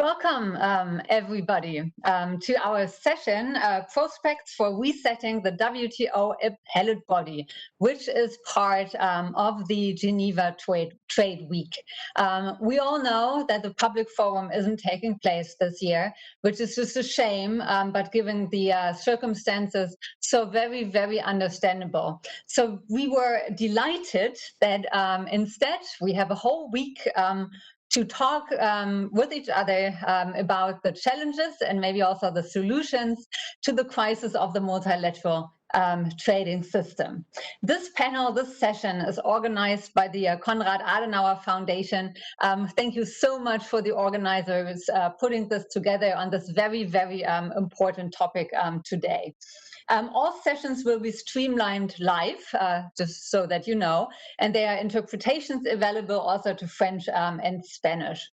Welcome, everybody, to our session, Prospects for Resetting the WTO Appellate Body, which is part of the Geneva Trade Week. We all know that the public forum isn't taking place this year, which is just a shame, but given the circumstances, so very, very understandable. So we were delighted that instead we have a whole week to talk with each other about the challenges and maybe also the solutions to the crisis of the multilateral trading system. This panel, this session is organized by the Konrad-Adenauer Foundation. Thank you so much for the organizers putting this together on this very, very important topic today. All sessions will be streamlined live, just so that you know, and there are interpretations available also to French and Spanish.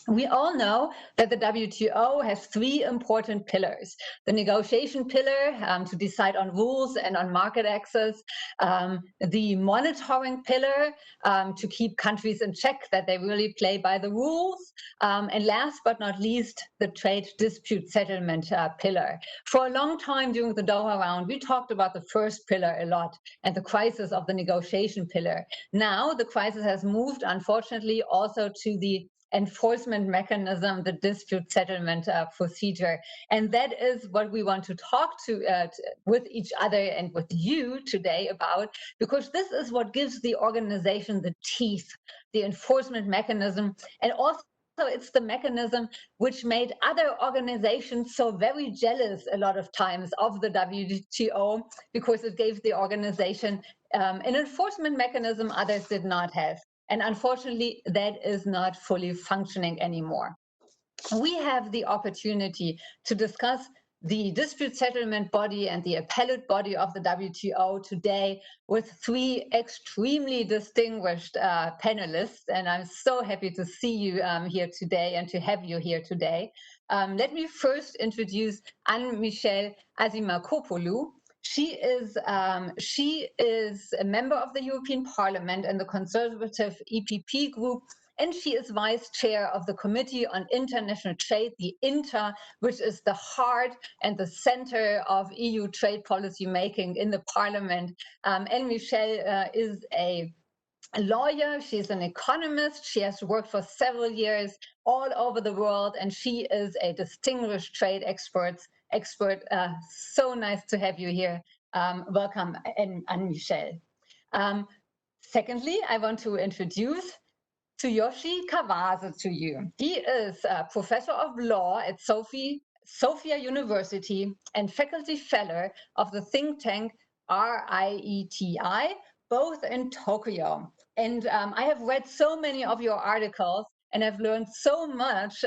We all know that the WTO has three important pillars. The negotiation pillar to decide on rules and on market access, the monitoring pillar to keep countries in check that they really play by the rules, and last but not least, the trade dispute settlement pillar. For a long time during the Doha round, we talked about the first pillar a lot and the crisis of the negotiation pillar. Now the crisis has moved, unfortunately, also to the enforcement mechanism, the dispute settlement procedure. And that is what we want to talk to with each other and with you today about, because this is what gives the organization the teeth, the enforcement mechanism, and also it's the mechanism which made other organizations so very jealous a lot of times of the WTO, because it gave the organization an enforcement mechanism others did not have. And unfortunately, that is not fully functioning anymore. We have the opportunity to discuss the dispute settlement body and the appellate body of the WTO today with three extremely distinguished panelists. And I'm so happy to see you here today and to have you here today. Let me first introduce Anne-Michelle Asimakopoulou. She is a member of the European Parliament and the Conservative EPP group, and she is vice chair of the Committee on International Trade, the INTA, which is the heart and the center of EU trade policy making in the Parliament. And Michelle is a lawyer, she's an economist, she has worked for several years all over the world, and she is a distinguished trade expert. So nice to have you here. Welcome, Anne-Michelle. Secondly, I want to introduce Tsuyoshi Kawase to you. He is a professor of law at Sophia University and faculty fellow of the think tank RIETI, both in Tokyo. And I have read so many of your articles, and I've learned so much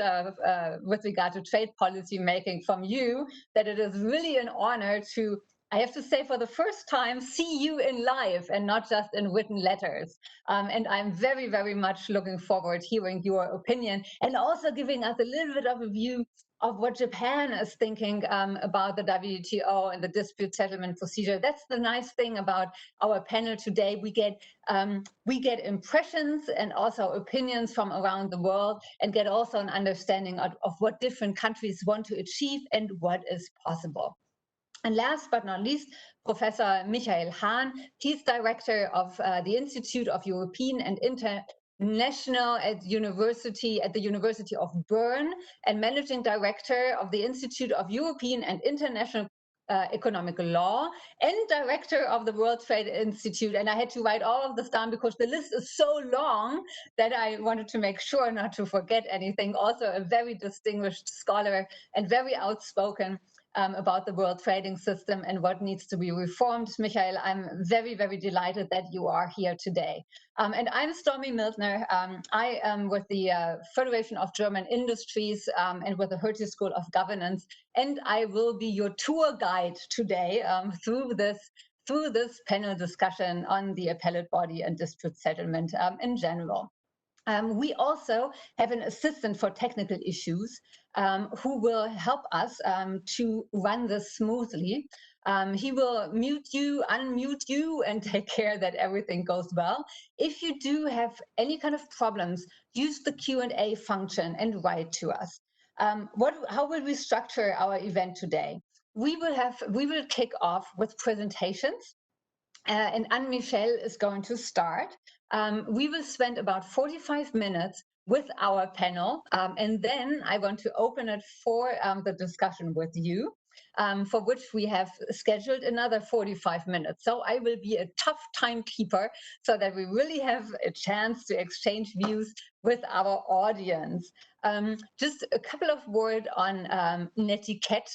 with regard to trade policy making from you that it is really an honor to, I have to say, for the first time, see you in live and not just in written letters. And I'm very, very much looking forward to hearing your opinion and also giving us a little bit of a view of what Japan is thinking about the WTO and the dispute settlement procedure. That's the nice thing about our panel today. We get impressions and also opinions from around the world, and get also an understanding of what different countries want to achieve and what is possible. And last but not least, Professor Michael Hahn. He's director of the Institute of European and International at the University of Bern, and managing director of the Institute of European and International Economic Law, and director of the World Trade Institute. And I had to write all of this down because the list is so long that I wanted to make sure not to forget anything. Also a very distinguished scholar and very outspoken about the world trading system and what needs to be reformed. Michael, I'm very, very delighted that you are here today. And I'm Stormy Mildner. I am with the Federation of German Industries and with the Hertie School of Governance, and I will be your tour guide today through this panel discussion on the appellate body and dispute settlement in general. We also have an assistant for technical issues who will help us to run this smoothly. He will mute you, unmute you, and take care that everything goes well. If you do have any kind of problems, use the Q&A function and write to us. How will we structure our event today? We will kick off with presentations, and Anne-Michel is going to start. We will spend about 45 minutes with our panel, and then I want to open it for the discussion with you, for which we have scheduled another 45 minutes. So I will be a tough timekeeper so that we really have a chance to exchange views with our audience. Just a couple of words on netiquette.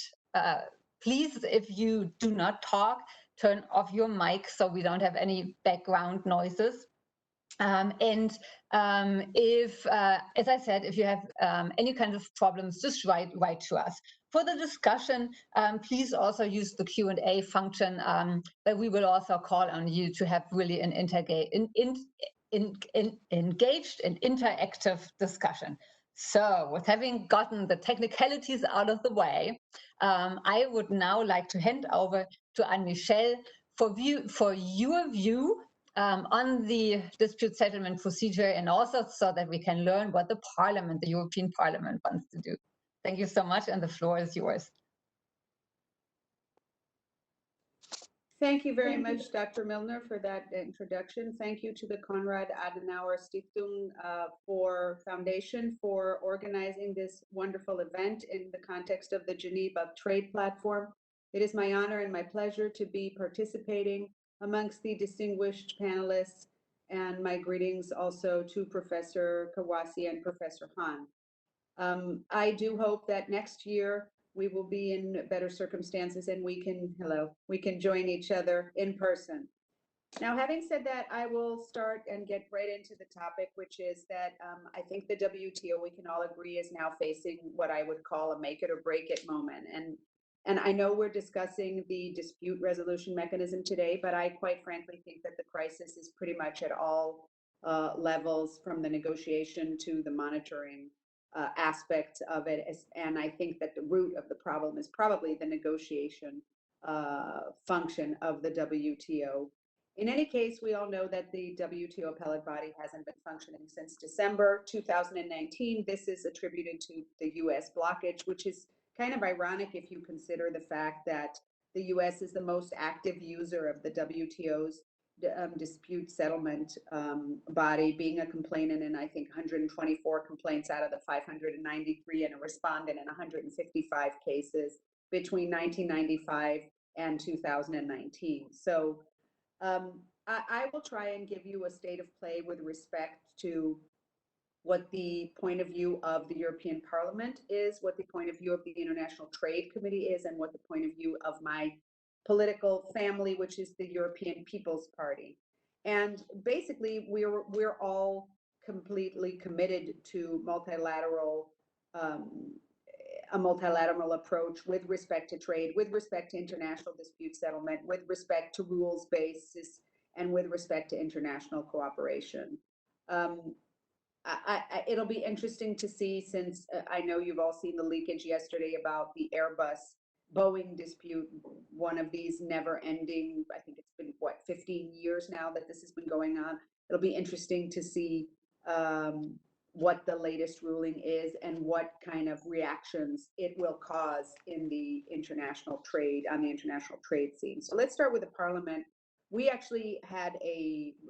Please, if you do not talk, turn off your mic so we don't have any background noises. If, as I said, if you have any kind of problems, just write to us. For the discussion, please also use the Q&A function, but we will also call on you to have really an engaged and interactive discussion. So with having gotten the technicalities out of the way, I would now like to hand over to Anne-Michel for your view on the dispute settlement procedure, and also so that we can learn what the Parliament, the European Parliament, wants to do. Thank you so much, and the floor is yours. Thank you very much, Dr. Milner, for that introduction. Thank you to the Konrad-Adenauer-Stiftung Foundation for organizing this wonderful event in the context of the Geneva Trade Platform. It is my honor and my pleasure to be participating amongst the distinguished panelists, and my greetings also to Professor Kawasi and Professor Hahn. I do hope that next year we will be in better circumstances and we can join each other in person. Now, having said that, I will start and get right into the topic, which is that I think the WTO, we can all agree, is now facing what I would call a make it or break it moment. And I know we're discussing the dispute resolution mechanism today, but I quite frankly think that the crisis is pretty much at all levels, from the negotiation to the monitoring aspects of it. And I think that the root of the problem is probably the negotiation function of the WTO. In any case, we all know that the WTO Appellate Body hasn't been functioning since December 2019. This is attributed to the US blockage, which is kind of ironic if you consider the fact that the US is the most active user of the WTO's dispute settlement body, being a complainant in, I think, 124 complaints out of the 593 and a respondent in 155 cases between 1995 and 2019. So I will try and give you a state of play with respect to what the point of view of the European Parliament is, what the point of view of the International Trade Committee is, and what the point of view of my political family, which is the European People's Party. And basically, we're all completely committed to a multilateral approach with respect to trade, with respect to international dispute settlement, with respect to rules basis, and with respect to international cooperation. It'll be interesting to see, since I know you've all seen the leakage yesterday about the Airbus Boeing dispute, one of these never ending, I think it's been, 15 years now that this has been going on. It'll be interesting to see what the latest ruling is and what kind of reactions it will cause in the international trade, on the international trade scene. So let's start with the Parliament. We actually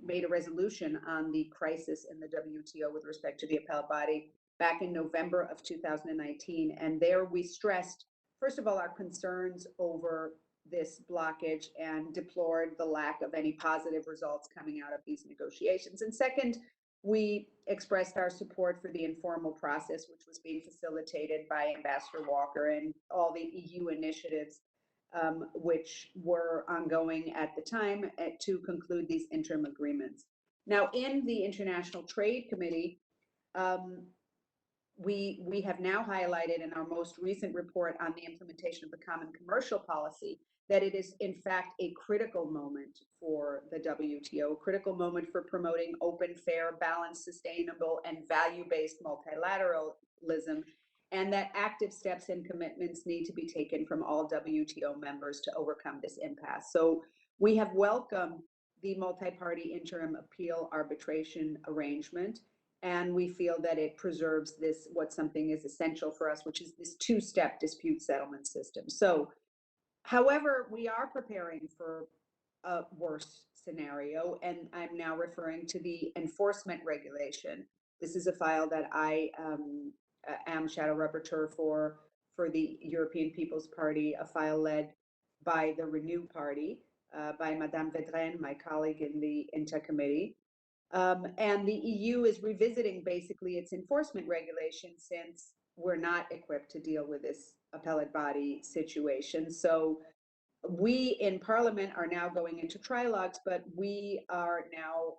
made a resolution on the crisis in the WTO with respect to the appellate body back in November of 2019. And there we stressed, first of all, our concerns over this blockage and deplored the lack of any positive results coming out of these negotiations. And second, we expressed our support for the informal process, which was being facilitated by Ambassador Walker and all the EU initiatives which were ongoing at the time to conclude these interim agreements. Now, in the International Trade Committee, we have now highlighted in our most recent report on the implementation of the Common Commercial Policy that it is, in fact, a critical moment for the WTO, a critical moment for promoting open, fair, balanced, sustainable, and value-based multilateralism, and that active steps and commitments need to be taken from all WTO members to overcome this impasse. So we have welcomed the multi-party interim appeal arbitration arrangement, And we feel that it preserves this, what something is essential for us, which is this two-step dispute settlement system. So, however, we are preparing for a worse scenario, and I'm now referring to the enforcement regulation. This is a file that I am shadow rapporteur for the European People's Party, a file led by the Renew Party, by Madame Vedren, my colleague in the INTA committee. And the EU is revisiting basically its enforcement regulation since we're not equipped to deal with this appellate body situation. So we in Parliament are now going into trilogues, but we are now,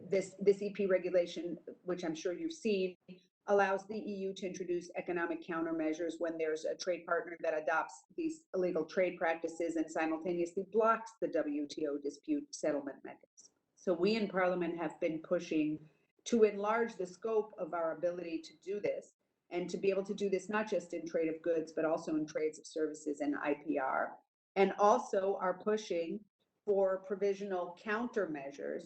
this EP regulation, which I'm sure you've seen, allows the EU to introduce economic countermeasures when there's a trade partner that adopts these illegal trade practices and simultaneously blocks the WTO dispute settlement mechanism. So we in Parliament have been pushing to enlarge the scope of our ability to do this, and to be able to do this not just in trade of goods, but also in trades of services and IPR, and also are pushing for provisional countermeasures,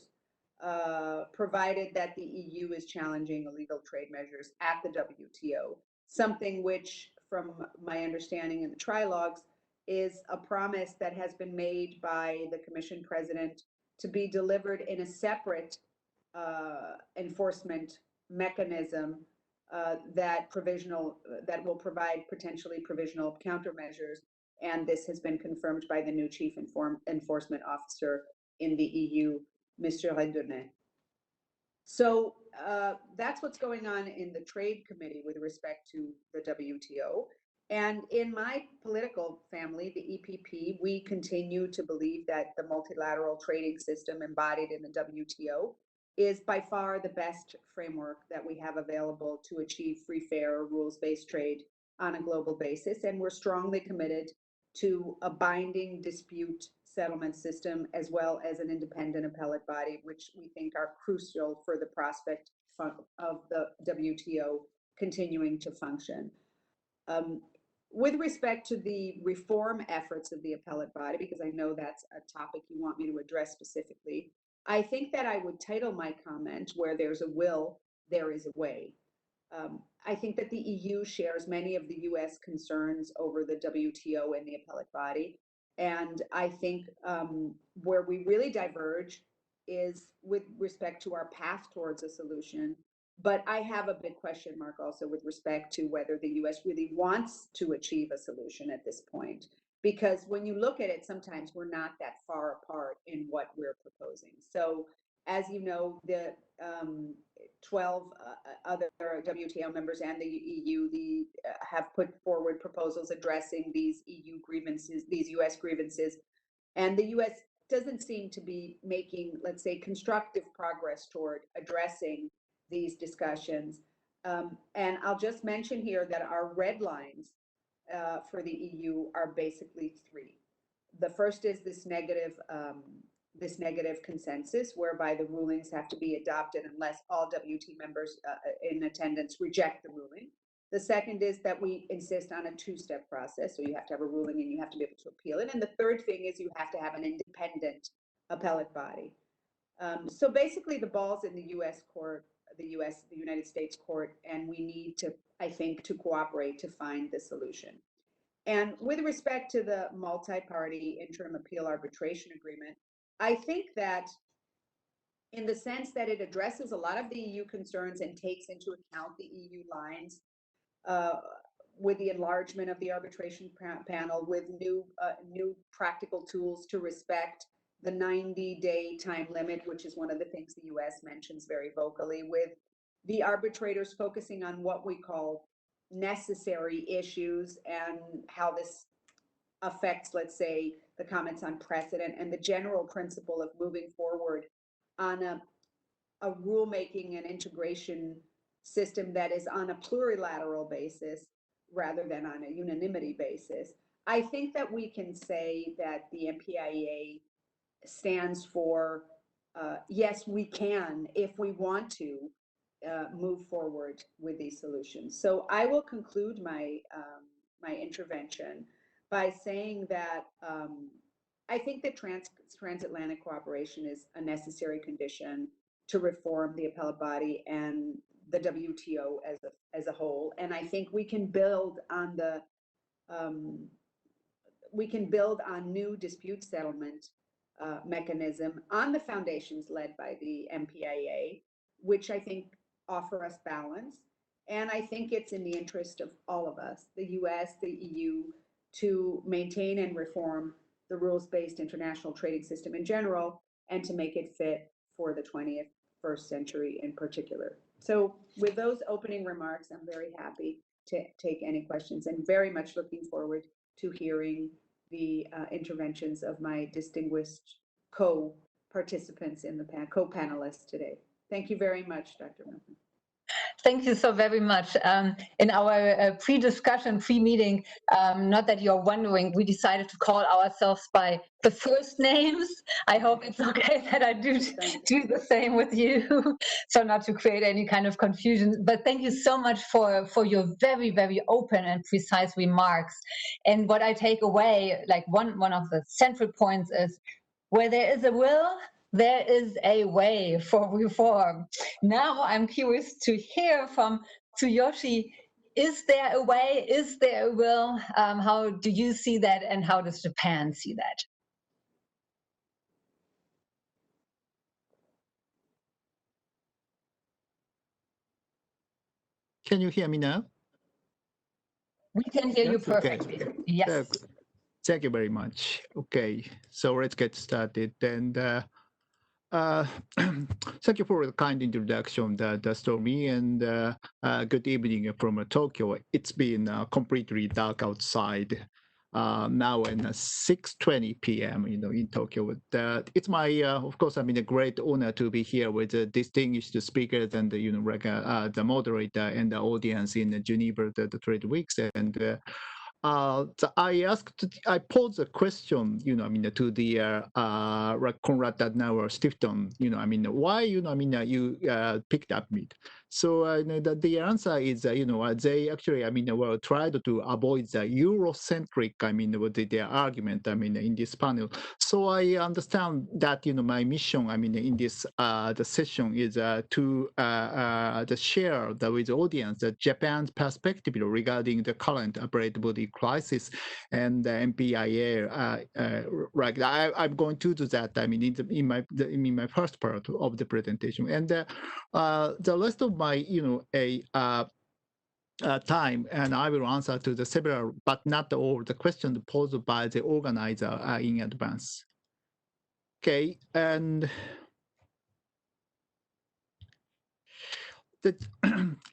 provided that the EU is challenging illegal trade measures at the WTO, something which, from my understanding in the trilogues, is a promise that has been made by the Commission President to be delivered in a separate enforcement mechanism that will provide potentially provisional countermeasures, and this has been confirmed by the new chief enforcement officer in the EU, Mr. Redonnet. So that's what's going on in the Trade Committee with respect to the WTO. And in my political family, the EPP, we continue to believe that the multilateral trading system embodied in the WTO is by far the best framework that we have available to achieve free, fair, rules-based trade on a global basis. And we're strongly committed to a binding dispute settlement system, as well as an independent appellate body, which we think are crucial for the prospect of the WTO continuing to function. With respect to the reform efforts of the appellate body, because I know that's a topic you want me to address specifically, I think that I would title my comment, "Where there's a will, there is a way." I think that the EU shares many of the US concerns over the WTO and the appellate body. And I think where we really diverge is with respect to our path towards a solution. But I have a big question mark also with respect to whether the US really wants to achieve a solution at this point. Because when you look at it, sometimes we're not that far apart in what we're proposing. So as you know, the 12 other WTO members and the EU have put forward proposals addressing these EU grievances, these US grievances, and the US doesn't seem to be making, let's say, constructive progress toward addressing these discussions. And I'll just mention here that our red lines for the EU are basically three. The first is this negative consensus, whereby the rulings have to be adopted unless all WT members in attendance reject the ruling. The second is that we insist on a two-step process, so you have to have a ruling and you have to be able to appeal it. And the third thing is you have to have an independent appellate body. So basically the ball's in the US court, the United States court, and we need to, I think, to cooperate to find the solution. And with respect to the multi-party interim appeal arbitration agreement, I think that in the sense that it addresses a lot of the EU concerns and takes into account the EU lines, with the enlargement of the arbitration panel, with new practical tools to respect the 90-day time limit, which is one of the things the US mentions very vocally, with the arbitrators focusing on what we call necessary issues and how this affects, let's say, the comments on precedent and the general principle of moving forward on a rulemaking and integration system that is on a plurilateral basis rather than on a unanimity basis. I think that we can say that the MPIA stands for, yes, we can, if we want to, move forward with these solutions. So I will conclude my intervention by saying that I think that transatlantic cooperation is a necessary condition to reform the appellate body and the WTO as a whole. And I think we can build on new dispute settlement mechanism on the foundations led by the MPIA, which I think offer us balance. And I think it's in the interest of all of us, the US, the EU, to maintain and reform the rules-based international trading system in general, and to make it fit for the 21st century in particular. So with those opening remarks, I'm very happy to take any questions, and very much looking forward to hearing the interventions of my distinguished co-participants in the co-panelists today. Thank you very much, Dr. Milton. Thank you so very much. In our pre-discussion, pre-meeting, not that you're wondering, we decided to call ourselves by the first names. I hope it's okay that I do the same with you, so not to create any kind of confusion. But thank you so much for your very, very open and precise remarks. And what I take away, like one of the central points is, where there is a will, there is a way for reform. Now I'm curious to hear from Tsuyoshi. Is there a way? Is there a will? How do you see that, and how does Japan see that? Can you hear me now? We can hear you perfectly. Okay. Yes. Thank you very much. Okay, so let's get started. And thank you for the kind introduction, Stormy, and good evening from Tokyo. It's been completely dark outside now, and 6:20 p.m. In Tokyo. It's my, of course, a great honor to be here with the distinguished speakers and the moderator and the audience in Geneva, the Trade Weeks, and. I posed a question, to the Konrad-Adenauer-Stiftung, why, you picked up me. So the answer is, they actually, well, tried to avoid the Eurocentric, with their argument, in this panel. So I understand that, my mission, in this the session is to share with the audience Japan's perspective regarding the current appellate body crisis and the MPIA. I'm going to do that. In my first part of the presentation, and the rest of my time, and I will answer to the several, but not all, the questions posed by the organizer in advance. Okay, and that,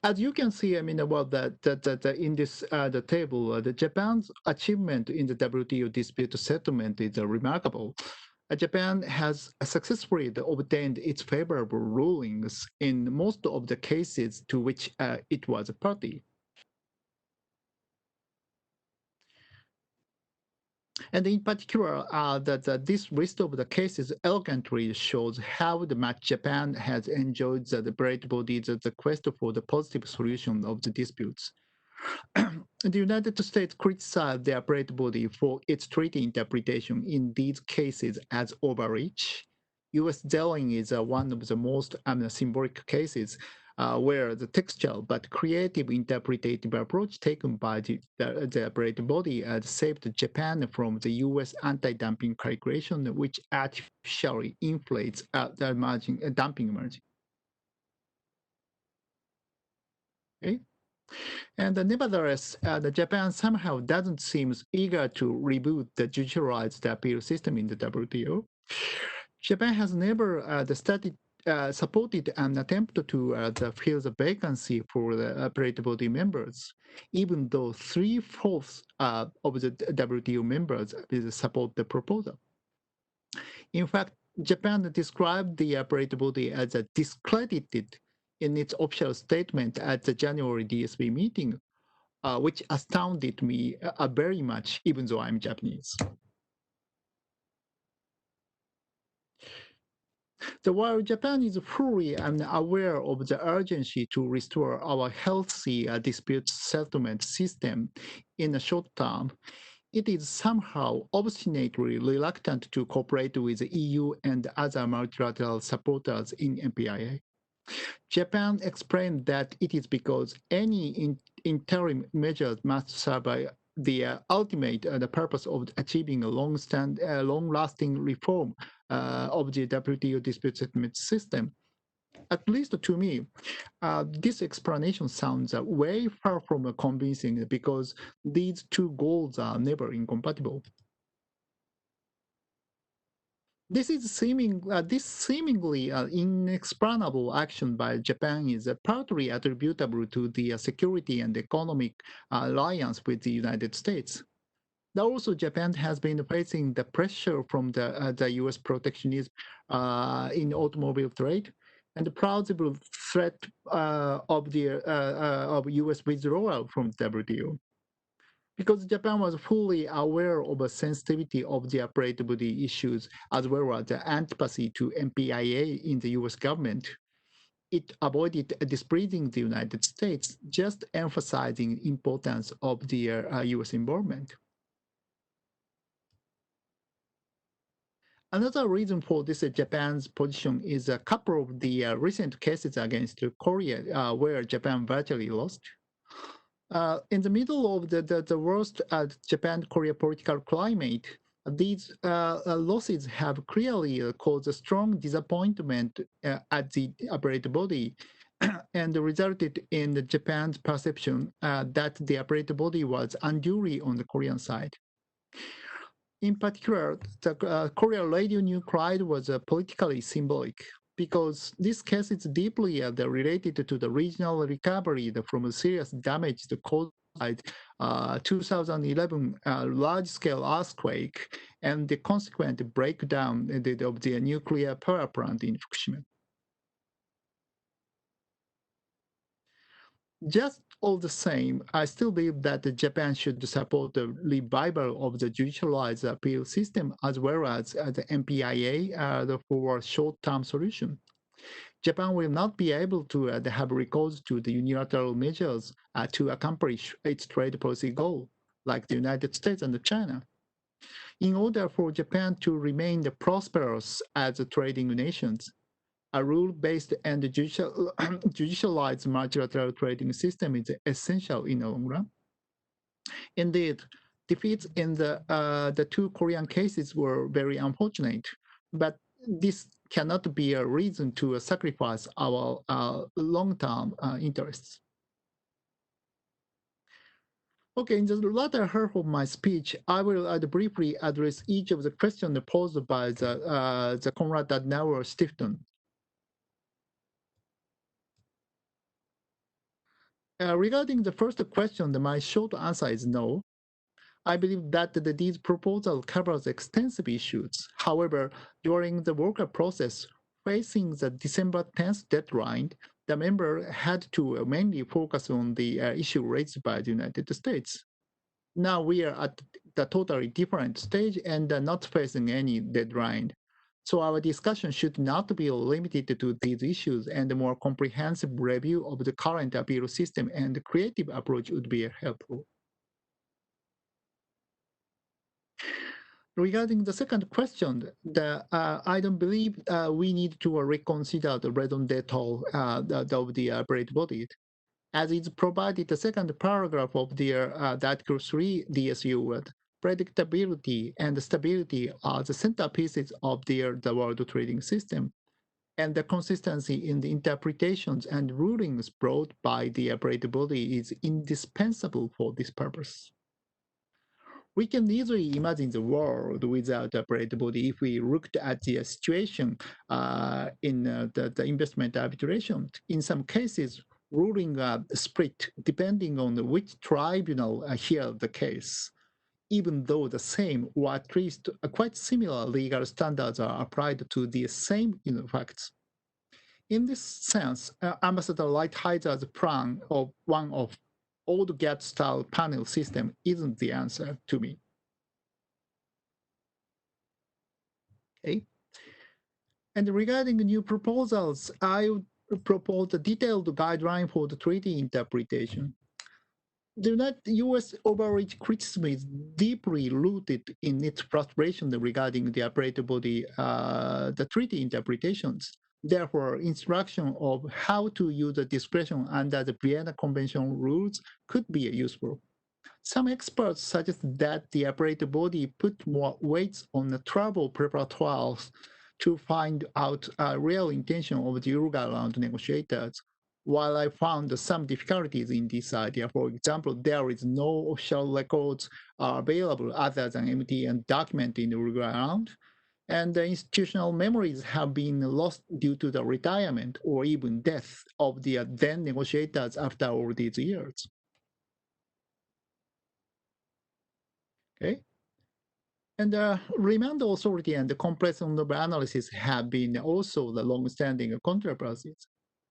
as you can see, about that in this the table, the Japan's achievement in the WTO dispute settlement is remarkable. Japan has successfully obtained its favorable rulings in most of the cases to which it was a party. And in particular, this list of the cases elegantly shows how much Japan has enjoyed the appellate body's the quest for the positive solution of the disputes. The United States criticized the appellate body for its treaty interpretation in these cases as overreach. U.S. dealing is one of the most symbolic cases where the textual but creative interpretative approach taken by the appellate body saved Japan from the U.S. anti-dumping calculation, which artificially inflates the dumping margin. Okay. And nevertheless, Japan somehow doesn't seem eager to reboot the judicialized appeal system in the WTO. Japan has never supported an attempt to fill the vacancy for the appellate body members, even though 3/4 of the WTO members support the proposal. In fact, Japan described the appellate body as discredited in its official statement at the January DSB meeting, which astounded me very much, even though I'm Japanese. So while Japan is fully aware of the urgency to restore our healthy dispute settlement system in the short term, it is somehow obstinately reluctant to cooperate with the EU and other multilateral supporters in MPIA. Japan explained that it is because any interim measures must serve the ultimate the purpose of achieving a long-lasting reform of the WTO dispute settlement system. At least to me, this explanation sounds way far from convincing because these two goals are never incompatible. This seemingly inexplainable action by Japan is partly attributable to the security and economic alliance with the United States. Also, Japan has been facing the pressure from the U.S. protectionism in automobile trade and the plausible threat of U.S. withdrawal from WTO. Because Japan was fully aware of the sensitivity of the appellate body issues as well as the antipathy to MPIA in the US government, it avoided displeasing the United States, just emphasizing the importance of the US involvement. Another reason for this Japan's position is a couple of the recent cases against Korea where Japan virtually lost. In the middle of the worst Japan-Korea political climate, these losses have clearly caused a strong disappointment at the appellate body and resulted in Japan's perception that the appellate body was unduly on the Korean side. In particular, the Korea radio nuclide was politically symbolic because this case is deeply related to the regional recovery from serious damage caused by 2011 large-scale earthquake and the consequent breakdown of the nuclear power plant in Fukushima. Just all the same, I still believe that Japan should support the revival of the judicialized appeal system as well as the MPIA for a short-term solution. Japan will not be able to have recourse to the unilateral measures to accomplish its trade policy goal, like the United States and China. In order for Japan to remain prosperous as trading nations, a rule-based and judicialized multilateral trading system is essential in the long run. Indeed, defeats in the two Korean cases were very unfortunate, but this cannot be a reason to sacrifice our long-term interests. Okay, in the latter half of my speech, I will briefly address each of the questions posed by the Konrad-Adenauer-Stiftung. Regarding the first question, my short answer is no. I believe that these proposals covers extensive issues. However, during the workup process, facing the December 10th deadline, the member had to mainly focus on the issue raised by the United States. Now we are at the totally different stage and not facing any deadline. So our discussion should not be limited to these issues, and a more comprehensive review of the current appeal system and the creative approach would be helpful. Regarding the second question, I don't believe we need to reconsider the raison d'etre of the appellate body. As is provided the second paragraph of the Article 3 DSU, predictability and stability are the centerpieces of the world trading system, and the consistency in the interpretations and rulings brought by the appellate body is indispensable for this purpose. We can easily imagine the world without appellate body if we looked at the situation in the investment arbitration. In some cases, ruling split depending on which tribunal hears the case, even though the same or at least quite similar legal standards are applied to the same facts. In this sense, Ambassador Lighthizer plan of one of old GATT-style panel system isn't the answer to me. Okay. And regarding the new proposals, I would propose a detailed guideline for the treaty interpretation. The U.S. overreach criticism is deeply rooted in its frustration regarding the appellate body, the treaty interpretations. Therefore, instruction of how to use the discretion under the Vienna Convention rules could be useful. Some experts suggest that the appellate body put more weight on the trouble preparatoires to find out a real intention of the Uruguay-round negotiators. While I found some difficulties in this idea, for example, there is no official records available other than empty and document in the Uruguay round, and the institutional memories have been lost due to the retirement or even death of the then negotiators after all these years. Okay. And the remand authority and the compression of analysis have been also the long-standing controversies.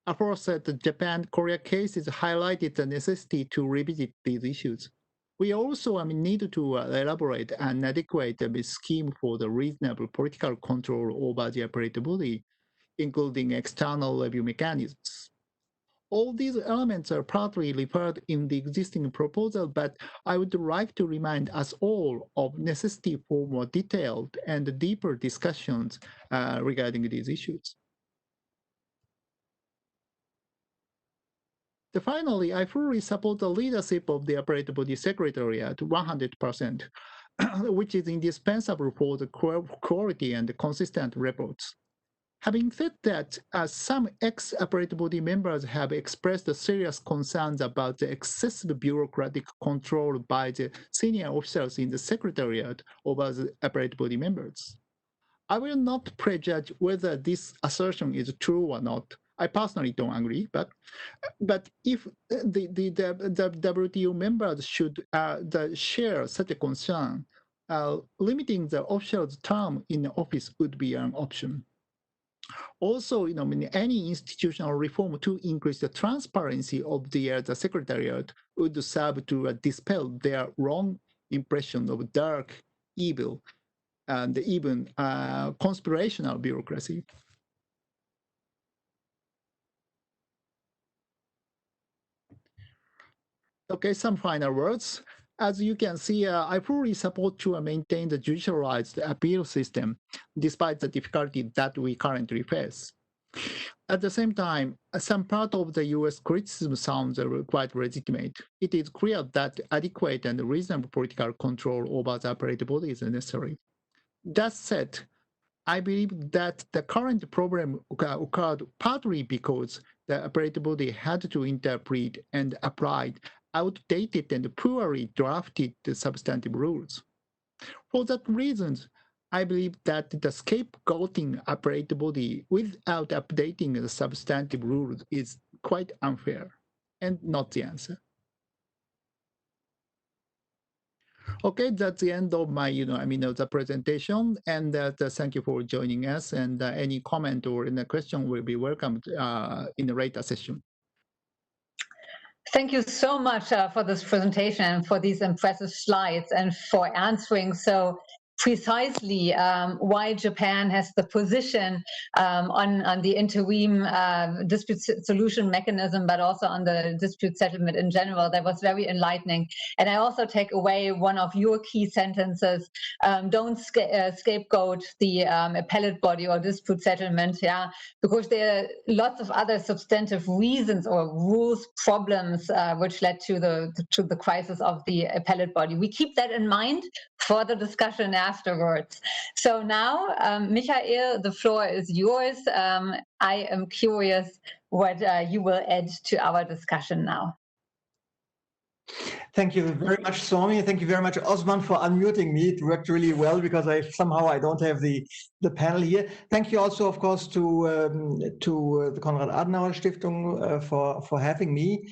Aforesaid, the Japan-Korea cases highlighted the necessity to revisit these issues. We also need to elaborate an adequate scheme for the reasonable political control over the appellate body, including external review mechanisms. All these elements are partly referred in the existing proposal, but I would like to remind us all of necessity for more detailed and deeper discussions regarding these issues. Finally, I fully support the leadership of the appellate body secretariat 100%, which is indispensable for the quality and consistent reports. Having said that, some ex-appellate body members have expressed serious concerns about the excessive bureaucratic control by the senior officials in the secretariat over the appellate body members. I will not prejudge whether this assertion is true or not. I personally don't agree, but if the WTO members should share such a concern, limiting the official's term in office would be an option. Also, any institutional reform to increase the transparency of the secretariat would serve to dispel their wrong impression of dark, evil, and even conspirational bureaucracy. Okay, some final words. As you can see, I fully support to maintain the judicialized appeal system, despite the difficulty that we currently face. At the same time, some part of the US criticism sounds quite legitimate. It is clear that adequate and reasonable political control over the appellate body is necessary. That said, I believe that the current problem occurred partly because the appellate body had to interpret and apply outdated and poorly drafted substantive rules. For that reason, I believe that the scapegoating appellate body without updating the substantive rules is quite unfair and not the answer. Okay, that's the end of my, the presentation, and thank you for joining us. And any comment or any question will be welcomed in the later session. Thank you so much for this presentation and for these impressive slides and for answering so precisely why Japan has the position on the interim dispute solution mechanism, but also on the dispute settlement in general. That was very enlightening. And I also take away one of your key sentences: don't scapegoat the appellate body or dispute settlement, because there are lots of other substantive reasons or rules problems which led to the crisis of the appellate body. We keep that in mind for the discussion afterwards. So now, Michael, the floor is yours. I am curious what you will add to our discussion now. Thank you very much, Somi. Thank you very much, Osman, for unmuting me. It worked really well because I don't have the panel here. Thank you also, of course, to the Konrad-Adenauer-Stiftung for having me.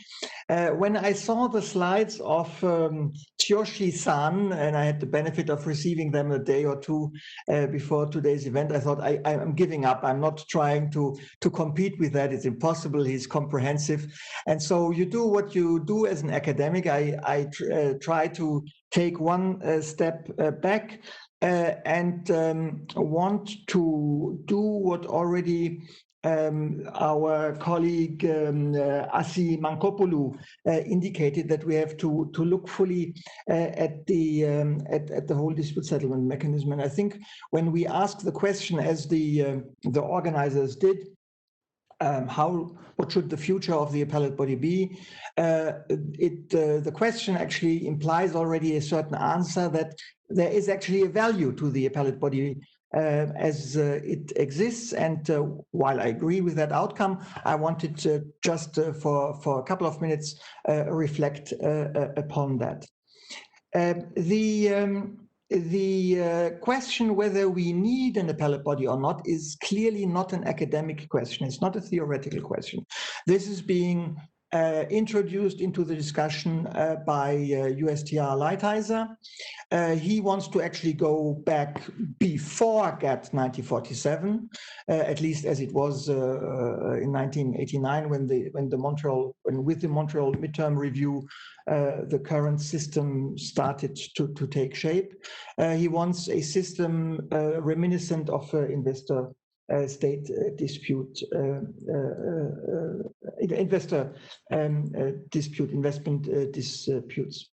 When I saw the slides of Tyoshi-san, and I had the benefit of receiving them a day or two before today's event, I thought I'm giving up. I'm not trying to compete with that. It's impossible. He's comprehensive. And so you do what you do as an academic. I try to take one step back and want to do what already our colleague Asi Mankopoulou indicated that we have to look fully at the whole dispute settlement mechanism. And I think when we ask the question, as the organizers did, what should the future of the appellate body be? The question actually implies already a certain answer, that there is actually a value to the appellate body as it exists. And while I agree with that outcome, I wanted to just for a couple of minutes reflect upon that. The question whether we need an appellate body or not is clearly not an academic question. It's not a theoretical question. This is being introduced into the discussion by USTR Lighthizer. He wants to actually go back before GATT 1947, at least as it was in 1989 when with the Montreal midterm review, the current system started to take shape. He wants a system reminiscent of investor state dispute, investment disputes.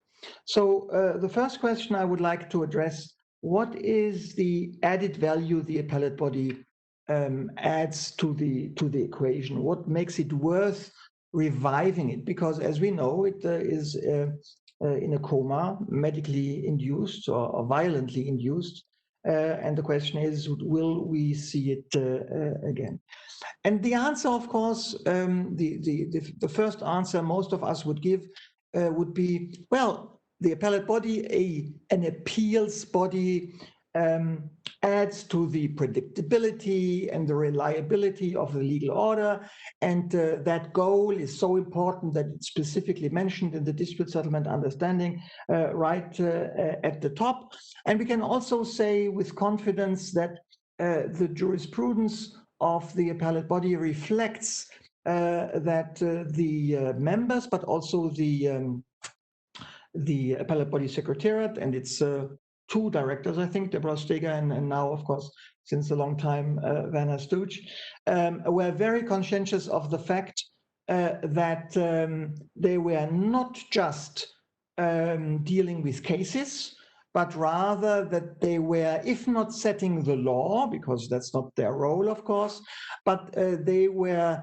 So the first question I would like to address: what is the added value the appellate body adds to the equation? What makes it worth reviving it? Because as we know, it is in a coma, medically induced or violently induced. And the question is, will we see it again? And the answer, of course, the first answer most of us would give would be, well, the appellate body, an appeals body, adds to the predictability and the reliability of the legal order. And that goal is so important that it's specifically mentioned in the dispute settlement understanding right at the top. And we can also say with confidence that the jurisprudence of the appellate body reflects that the members, but also the appellate body secretariat and its two directors, I think, Deborah Steger and now, of course, since a long time, Werner Stuch, were very conscientious of the fact that they were not just dealing with cases, but rather that they were, if not setting the law, because that's not their role, of course, but they were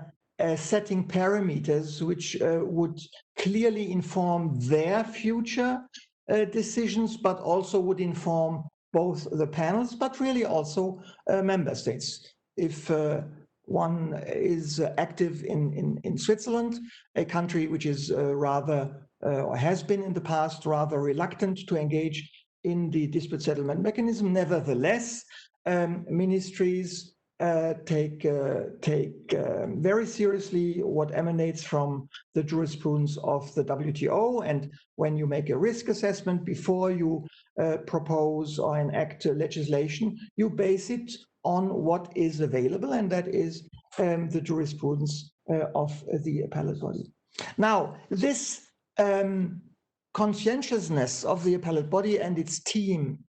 setting parameters which would clearly inform their future decisions, but also would inform both the panels, but really also member states. If one is active in Switzerland, a country which is rather, or has been in the past, rather reluctant to engage in the dispute settlement mechanism, nevertheless, ministries take very seriously what emanates from the jurisprudence of the WTO. And when you make a risk assessment before you propose or enact legislation, you base it on what is available, and that is the jurisprudence of the appellate body. Now, this conscientiousness of the appellate body and its team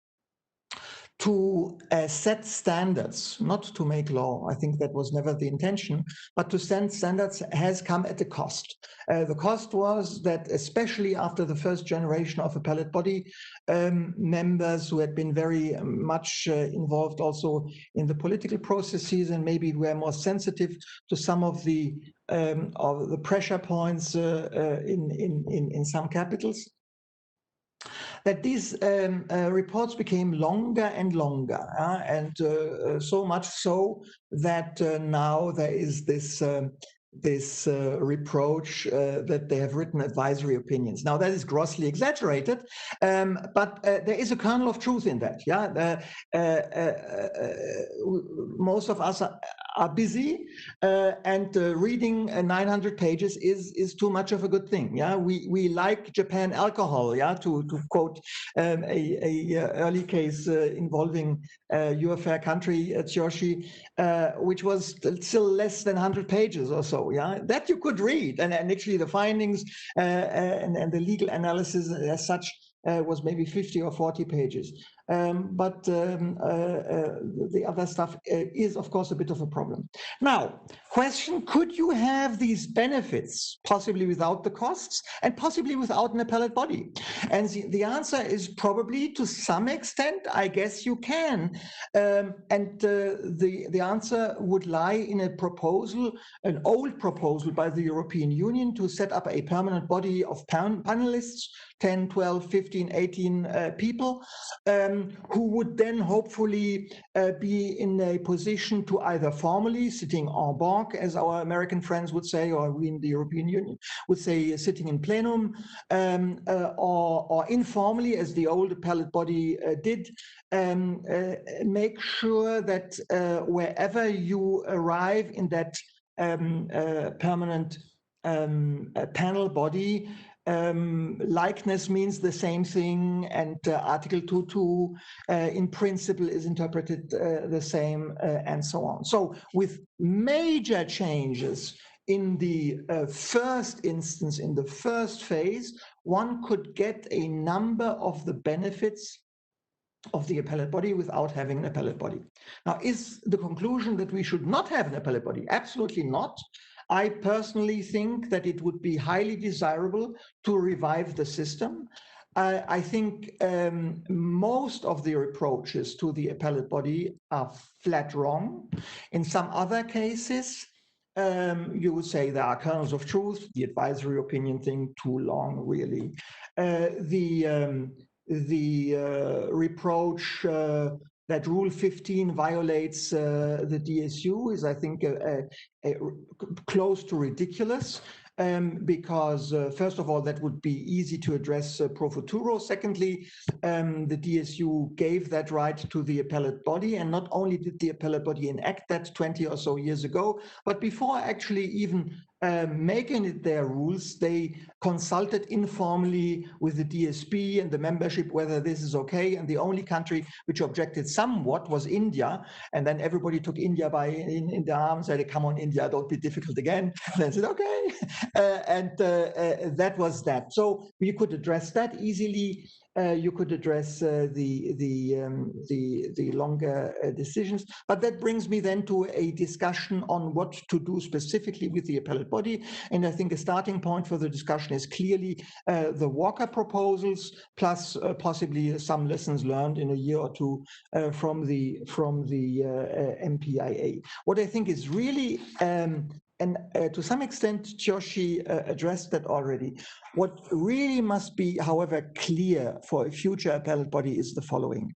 to set standards, not to make law. I think that was never the intention, but to set standards has come at a cost. The cost was that, especially after the first generation of appellate body members who had been very much involved also in the political processes and maybe were more sensitive to some of the pressure points in some capitals, that these reports became longer and longer, and so much so that now there is this reproach that they have written advisory opinions. Now that is grossly exaggerated, but there is a kernel of truth in that. Yeah, most of us are busy, and reading 900 pages is too much of a good thing. Yeah, we like Japan alcohol. Yeah, to quote a early case involving your fair country, Tsuyoshi, which was still less than 100 pages or so. Yeah, that you could read, and actually the findings and the legal analysis as such was maybe 50 or 40 pages. but the other stuff is, of course, a bit of a problem. Now, question, could you have these benefits, possibly without the costs and possibly without an appellate body? And the answer is probably to some extent, I guess you can. The answer would lie in a proposal, an old proposal by the European Union to set up a permanent body of panelists, 10, 12, 15, 18 people, who would then hopefully be in a position to either formally, sitting en banc, as our American friends would say, or we in the European Union would say, sitting in plenum, or informally, as the old appellate body did, make sure that wherever you arrive in that permanent panel body, likeness means the same thing, and Article 2.2 in principle is interpreted the same, and so on. So with major changes in the first instance, in the first phase, one could get a number of the benefits of the appellate body without having an appellate body. Now, is the conclusion that we should not have an appellate body? Absolutely not. I personally think that it would be highly desirable to revive the system. I think most of the approaches to the appellate body are flat wrong. In some other cases, you would say there are kernels of truth. The advisory opinion thing, too long, really. The reproach that Rule 15 violates the DSU is, I think, close to ridiculous, because first of all, that would be easy to address pro futuro. Secondly, the DSU gave that right to the appellate body, and not only did the appellate body enact that 20 or so years ago, but before actually even making it their rules, they consulted informally with the DSP and the membership whether this is okay. And the only country which objected somewhat was India. And then everybody took India in the arms, said, "Come on, India, don't be difficult again." And then said, "Okay," that was that. So you could address that easily. You could address the longer decisions, but that brings me then to a discussion on what to do specifically with the appellate body. And I think a starting point for the discussion is clearly the Walker proposals, plus possibly some lessons learned in a year or two from the MPIA. What I think is really and to some extent, Joshi addressed that already. What really must be, however, clear for a future appellate body is the following.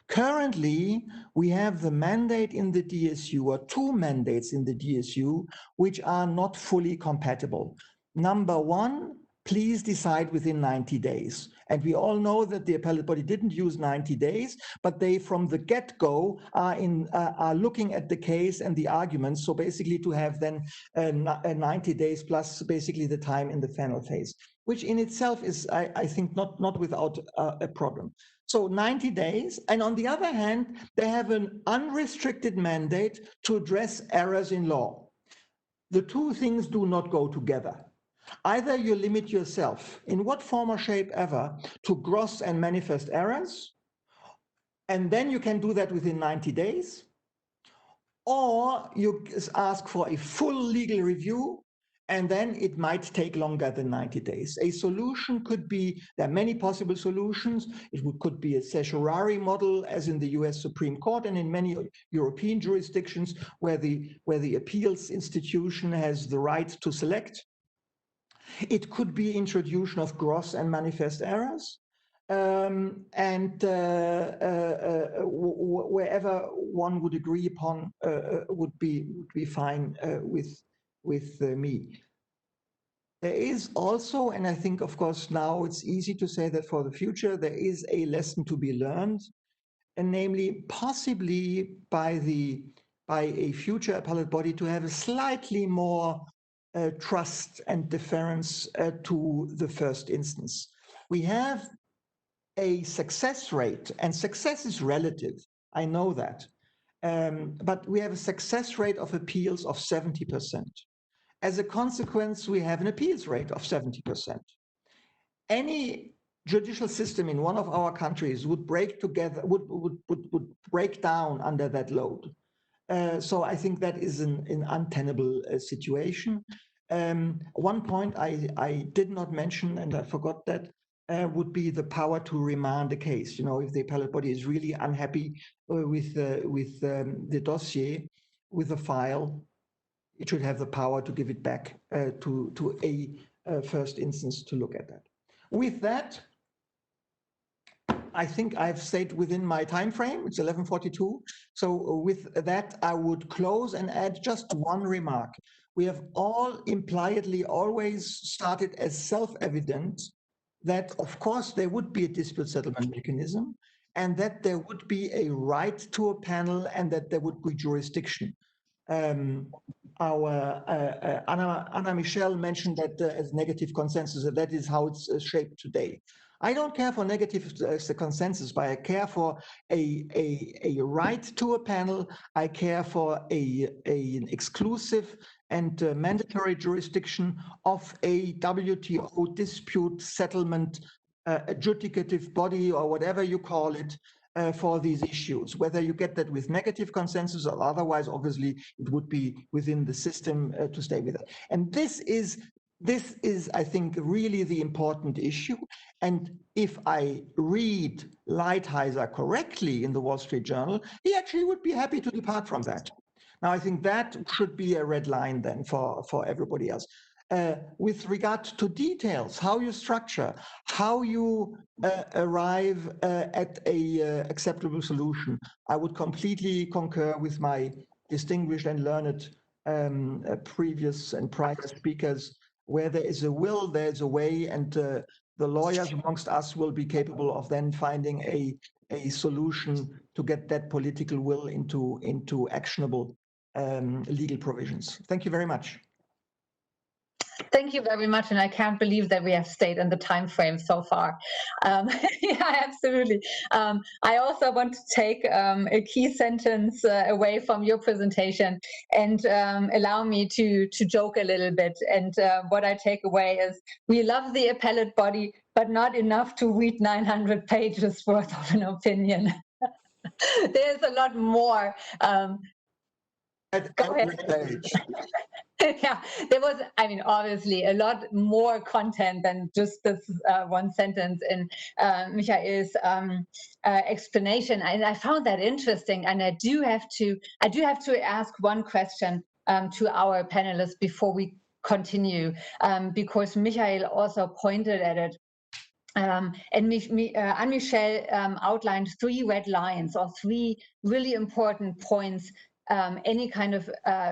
Currently, we have the mandate in the DSU, or two mandates in the DSU, which are not fully compatible. Number one, please decide within 90 days. And we all know that the appellate body didn't use 90 days, but they from the get-go are looking at the case and the arguments. So basically to have then 90 days plus basically the time in the final phase, which in itself is, I think, not without a problem. So 90 days. And on the other hand, they have an unrestricted mandate to address errors in law. The two things do not go together. Either you limit yourself, in what form or shape ever, to gross and manifest errors, and then you can do that within 90 days, or you ask for a full legal review, and then it might take longer than 90 days. A solution could be, there are many possible solutions. It could be a certiorari model, as in the US Supreme Court and in many European jurisdictions where the appeals institution has the right to select. It could be introduction of gross and manifest errors, and wherever one would agree upon would be fine with me. There is also, and I think, of course, now it's easy to say that for the future, there is a lesson to be learned, and namely, possibly by a future appellate body to have a slightly more trust and deference to the first instance. We have a success rate, and success is relative, I know that, but we have a success rate of appeals of 70%. As a consequence, we have an appeals rate of 70%. Any judicial system in one of our countries would break together, would break down under that load. So I think that is an untenable situation. One point I did not mention, and I forgot that, would be the power to remand a case. You know, if the appellate body is really unhappy with the dossier, with the file, it should have the power to give it back to a first instance to look at that. With that, I think I've stayed within my time frame. It's 11:42. So with that, I would close and add just one remark. We have all impliedly always started as self-evident that, of course, there would be a dispute settlement mechanism and that there would be a right to a panel and that there would be jurisdiction. Anna Michel mentioned that as negative consensus, that is how it's shaped today. I don't care for negative consensus, but I care for a right to a panel. I care for an exclusive and mandatory jurisdiction of a WTO dispute settlement adjudicative body or whatever you call it for these issues. Whether you get that with negative consensus or otherwise, obviously, it would be within the system to stay with it. And this is, I think, really the important issue. And if I read Lighthizer correctly in the Wall Street Journal, he actually would be happy to depart from that. Now, I think that should be a red line then for everybody else. With regard to details, how you structure, how you arrive at a acceptable solution, I would completely concur with my distinguished and learned previous and prior speakers. Where there is a will, there's a way, and the lawyers amongst us will be capable of then finding a solution to get that political will into actionable legal provisions. Thank you very much. Thank you very much, and I can't believe that we have stayed in the time frame so far. Yeah, absolutely. I also want to take a key sentence away from your presentation and allow me to joke a little bit. And what I take away is we love the appellate body, but not enough to read 900 pages worth of an opinion. There's a lot more. Go ahead. Yeah, there was, I mean, obviously a lot more content than just this one sentence in Michael's explanation. And I found that interesting. And I do have to ask one question to our panelists before we continue, because Michael also pointed at it. And Anne-Michel outlined 3 red lines or 3 really important points. Any kind of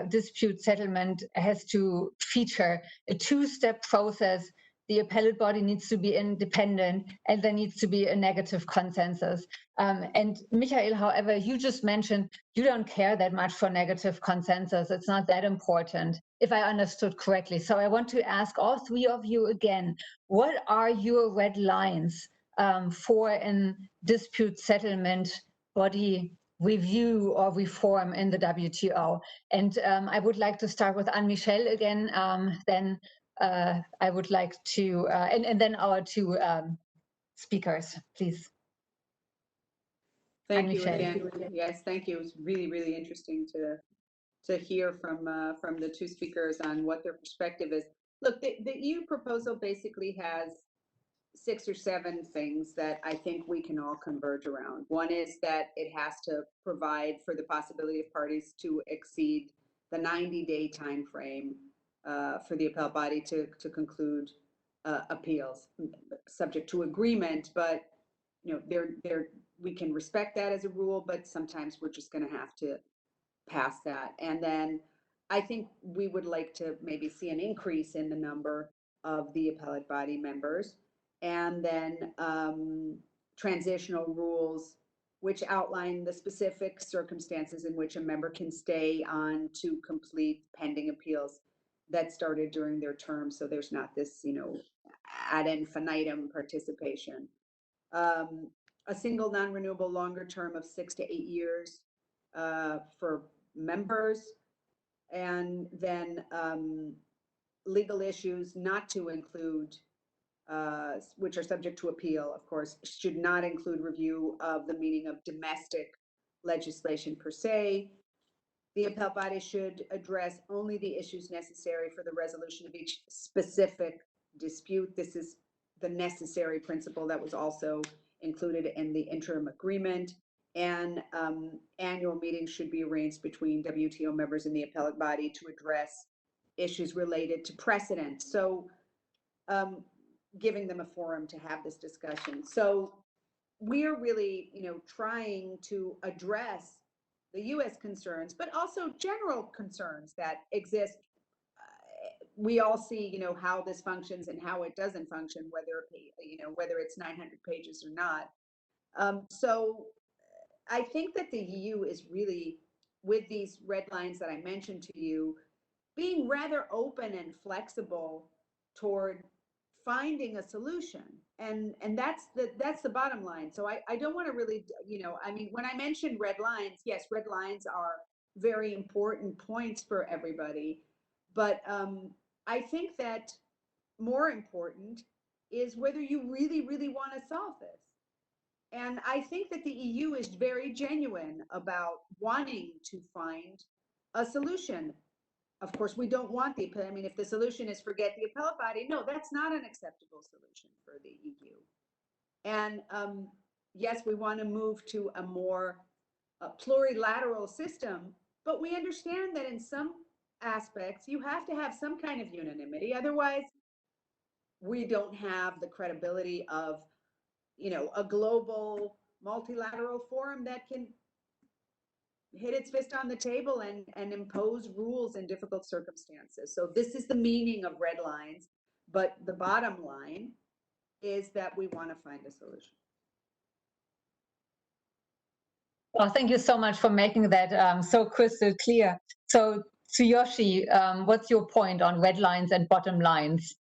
dispute settlement has to feature a 2-step process. The appellate body needs to be independent, and there needs to be a negative consensus. And Michael, however, you just mentioned you don't care that much for negative consensus. It's not that important, if I understood correctly. So I want to ask all 3 of you again, what are your red lines for a dispute settlement body review or reform in the WTO? And I would like to start with Anne-Michel again, then I would like to, and then our 2 speakers, please. Thank you again. Yes, thank you. It was really, really interesting to hear from the 2 speakers on what their perspective is. Look, the EU proposal basically has 6 or 7 things that I think we can all converge around. One is that it has to provide for the possibility of parties to exceed the 90-day time frame for the appellate body to conclude appeals, subject to agreement. But you know, we can respect that as a rule, but sometimes we're just going to have to pass that. And then I think we would like to maybe see an increase in the number of the appellate body members. And then transitional rules, which outline the specific circumstances in which a member can stay on to complete pending appeals that started during their term. So there's not this, you know, ad infinitum participation. A single non-renewable longer term of 6 to 8 years for members, and then legal issues not to include which are subject to appeal, of course, should not include review of the meaning of domestic legislation per se. The appellate body should address only the issues necessary for the resolution of each specific dispute. This is the necessary principle that was also included in the interim agreement. And annual meetings should be arranged between WTO members and the appellate body to address issues related to precedent. So giving them a forum to have this discussion. So we're really, trying to address the U.S. concerns, but also general concerns that exist. We all see, how this functions and how it doesn't function, whether it's 900 pages or not. So I think that the EU is really, with these red lines that I mentioned to you, being rather open and flexible toward finding a solution. And that's the bottom line. So I don't want to really, when I mentioned red lines, yes, red lines are very important points for everybody. But I think that more important is whether you really, really want to solve this. And I think that the EU is very genuine about wanting to find a solution. Of course, we don't want if the solution is forget the appellate body, no, that's not an acceptable solution for the EU. And yes, we want to move to a more plurilateral system, but we understand that in some aspects, you have to have some kind of unanimity. Otherwise, we don't have the credibility of, a global multilateral forum that can hit its fist on the table and impose rules in difficult circumstances. So this is the meaning of red lines, but the bottom line is that we want to find a solution. Well, thank you so much for making that so crystal clear. So, Tsuyoshi, what's your point on red lines and bottom lines?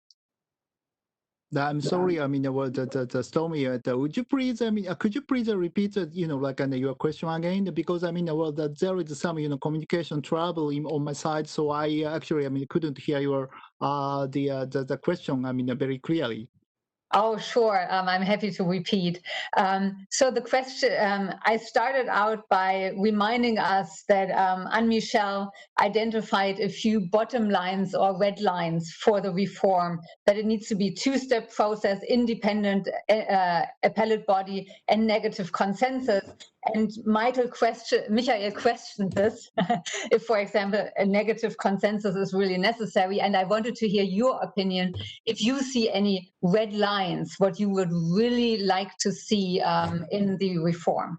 I'm sorry. The Stormy. Would you please? Could you please repeat? Your question again? Because there is some communication trouble on my side, so I actually couldn't hear your the question. Very clearly. Oh, sure. I'm happy to repeat. So the question, I started out by reminding us that Anne-Michel identified a few bottom lines or red lines for the reform, that it needs to be two-step process, independent appellate body, and negative consensus. And Michael questioned this, if, for example, a negative consensus is really necessary. And I wanted to hear your opinion, if you see any red lines, what you would really like to see in the reform.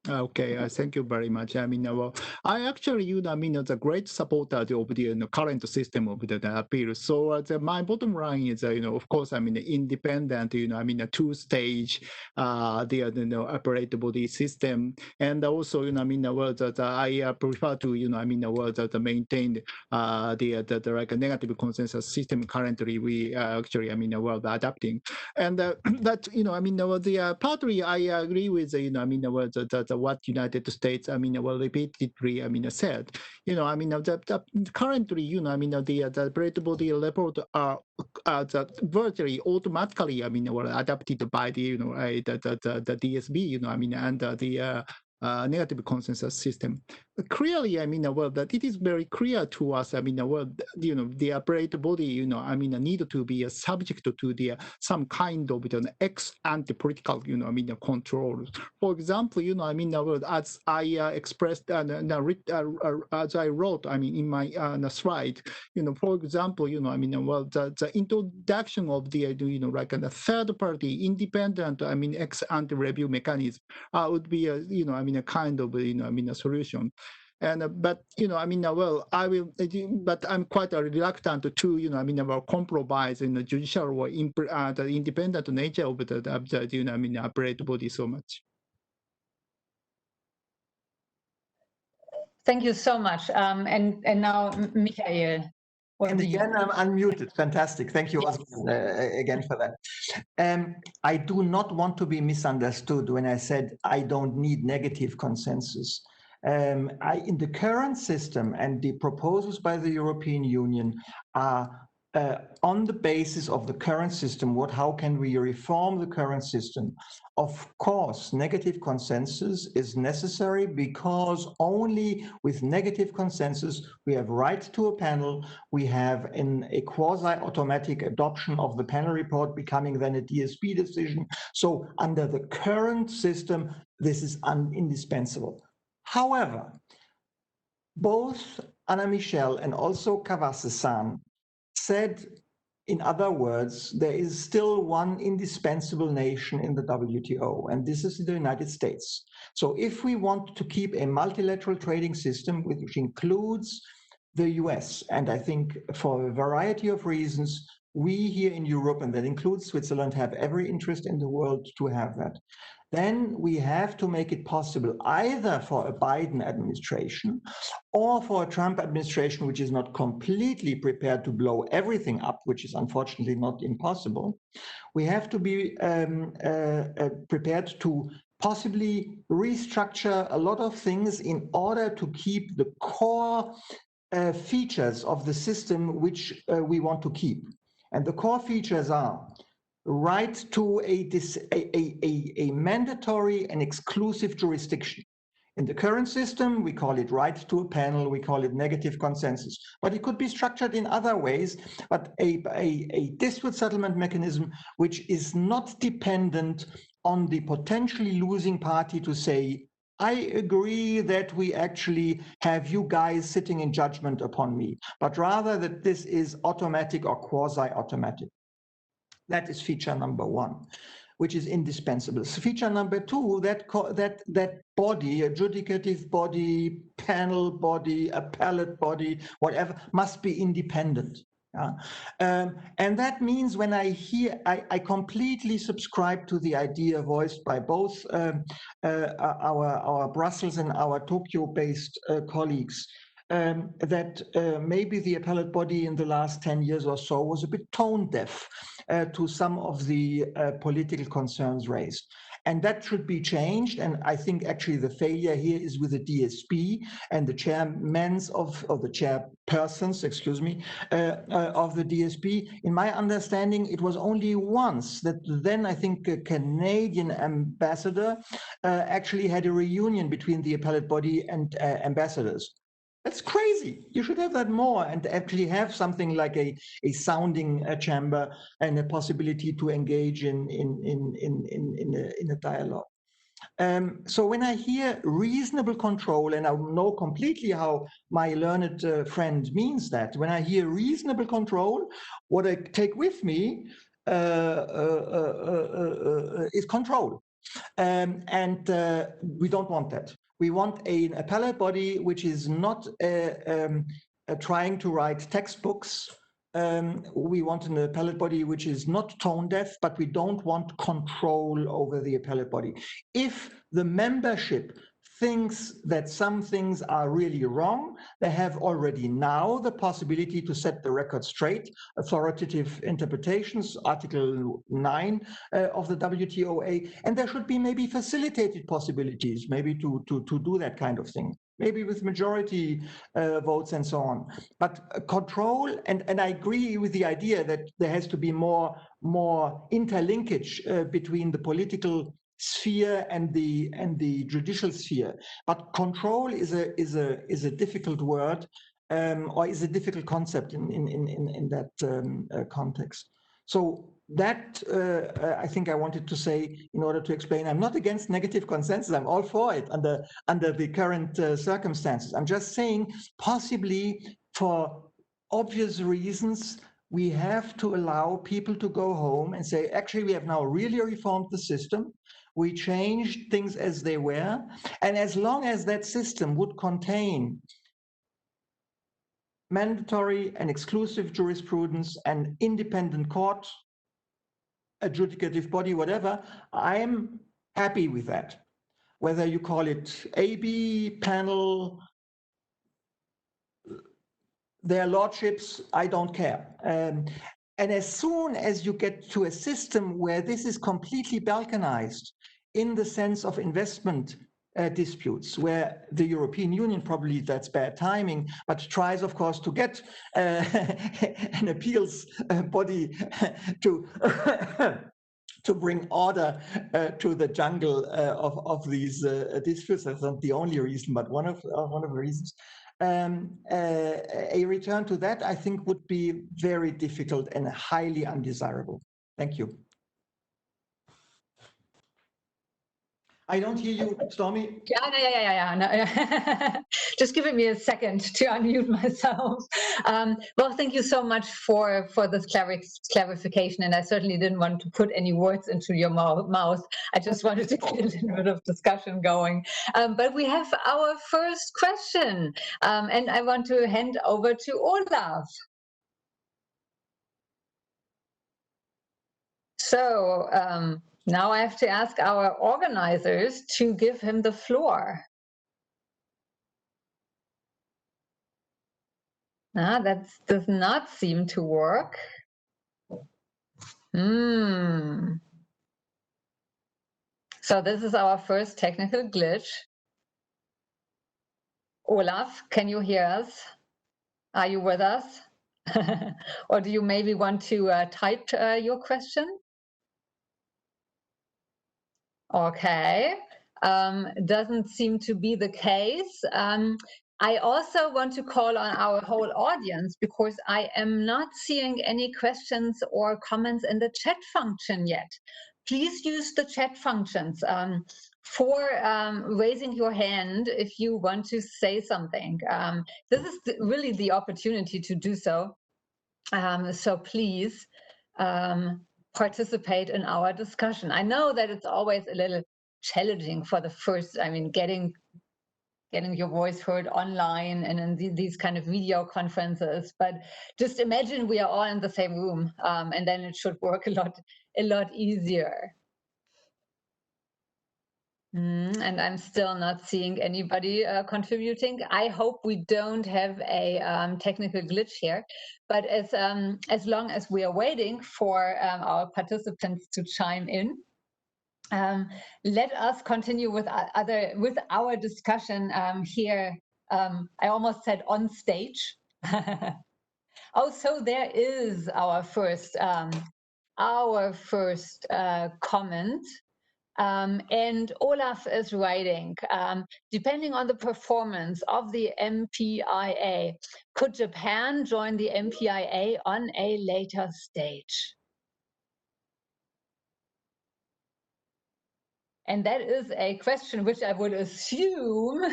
Okay, thank you very much. I actually, the great supporter of the current system of the appeal. So my bottom line is, of course, the independent, a two-stage, the appellate body system, and also, I prefer to, maintain the like negative consensus system. Currently, we actually, adapting, and that, the partly I agree with, what United States, repeatedly, said, currently, the appellate body report are virtually automatically, adapted by the, the DSB, and the negative consensus system. Clearly, that it is very clear to us, the appellate body, need to be subject to the some kind of ex-ante political, control. For example, as I expressed as I wrote, in my slide, for example, the introduction of the, like a third-party independent, ex-ante review mechanism would be a, a kind of, a solution. And but I will, but I'm quite reluctant to compromise in the judicial or the independent nature of the appellate body so much. Thank you so much. And now, Michael. And again, I'm unmuted. Fantastic. Thank you, yes, again for that. I do not want to be misunderstood when I said I don't need negative consensus. In the current system, and the proposals by the European Union are on the basis of the current system, how can we reform the current system? Of course, negative consensus is necessary because only with negative consensus we have right to a panel, we have a quasi-automatic adoption of the panel report becoming then a DSP decision. So under the current system, this is indispensable. However, both Anna Michel and also Kawase-san said, in other words, there is still one indispensable nation in the WTO, and this is the United States. So if we want to keep a multilateral trading system, which includes the US, and I think for a variety of reasons, we here in Europe, and that includes Switzerland, have every interest in the world to have that, then we have to make it possible either for a Biden administration or for a Trump administration, which is not completely prepared to blow everything up, which is unfortunately not impossible. We have to be prepared to possibly restructure a lot of things in order to keep the core features of the system which we want to keep. And the core features are right to a mandatory and exclusive jurisdiction. In the current system, we call it right to a panel, we call it negative consensus, but it could be structured in other ways, but a dispute settlement mechanism which is not dependent on the potentially losing party to say, I agree that we actually have you guys sitting in judgment upon me, but rather that this is automatic or quasi-automatic. That is feature number one, which is indispensable. So feature number two, that body, adjudicative body, panel body, appellate body, whatever, must be independent. And that means when I completely subscribe to the idea voiced by both our Brussels and our Tokyo-based colleagues, that maybe the appellate body in the last 10 years or so was a bit tone deaf to some of the political concerns raised. And that should be changed. And I think actually the failure here is with the DSP and the chairmans or the chairpersons, excuse me, of the DSP. In my understanding, it was only once that then I think a Canadian ambassador actually had a reunion between the appellate body and ambassadors. That's crazy. You should have that more and actually have something like a sounding chamber and a possibility to engage in a dialogue. So when I hear reasonable control, and I know completely how my learned friend means that, when I hear reasonable control, what I take with me is control. And we don't want that. We want an appellate body which is not trying to write textbooks. We want an appellate body which is not tone deaf, but we don't want control over the appellate body. If the membership thinks that some things are really wrong, they have already now the possibility to set the record straight, authoritative interpretations, Article 9 of the WTOA, and there should be maybe facilitated possibilities, maybe to do that kind of thing, maybe with majority votes and so on. But control, and I agree with the idea that there has to be more interlinkage between the political sphere and the judicial sphere, but control is a difficult word, or is a difficult concept in that context. So that I think I wanted to say in order to explain. I'm not against negative consensus. I'm all for it under the current circumstances. I'm just saying possibly for obvious reasons we have to allow people to go home and say, actually, we have now really reformed the system. We changed things as they were. And as long as that system would contain mandatory and exclusive jurisprudence and independent court, adjudicative body, whatever, I'm happy with that. Whether you call it AB, panel, their lordships, I don't care. And as soon as you get to a system where this is completely balkanized in the sense of investment disputes, where the European Union, probably that's bad timing, but tries, of course, to get an appeals body to to bring order to the jungle of these disputes. That's not the only reason, but one of the reasons. A return to that, I think, would be very difficult and highly undesirable. Thank you. I don't hear you, Stormy. Yeah. No. Just giving me a second to unmute myself. Well, thank you so much for this clarification, and I certainly didn't want to put any words into your mouth. I just wanted to get a little bit of discussion going. But we have our first question, and I want to hand over to Olaf. So now I have to ask our organizers to give him the floor. That does not seem to work. So this is our first technical glitch. Olaf, can you hear us? Are you with us? Or do you maybe want to type your question? Okay, doesn't seem to be the case. I also want to call on our whole audience because I am not seeing any questions or comments in the chat function yet. Please use the chat functions for raising your hand if you want to say something. This is really the opportunity to do so. So please participate in our discussion. I know that it's always a little challenging for the first, getting your voice heard online and in these kind of video conferences, but just imagine we are all in the same room, and then it should work a lot easier. And I'm still not seeing anybody contributing. I hope we don't have a technical glitch here, but as long as we are waiting for our participants to chime in, let us continue with our discussion here. I almost said on stage. Oh, so there is our first comment. And Olaf is writing, depending on the performance of the MPIA, could Japan join the MPIA on a later stage? And that is a question which I would assume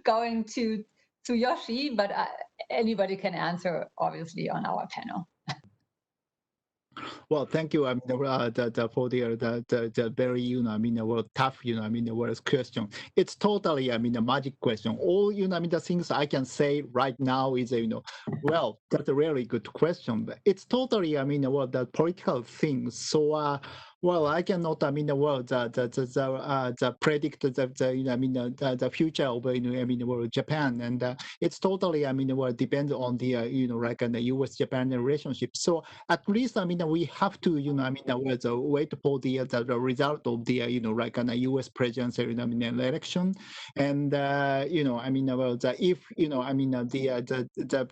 going to Yoshi, but anybody can answer, obviously, on our panel. Well, thank you. For the very tough question. It's totally a magic question. All the things I can say right now is well, that's a really good question. But it's totally the political things. So well, I cannot the predict the future of Japan, and it's totally depends on the like the U.S.-Japan relationship. So at least we have to wait for the result of the like a U.S. presidential election, and if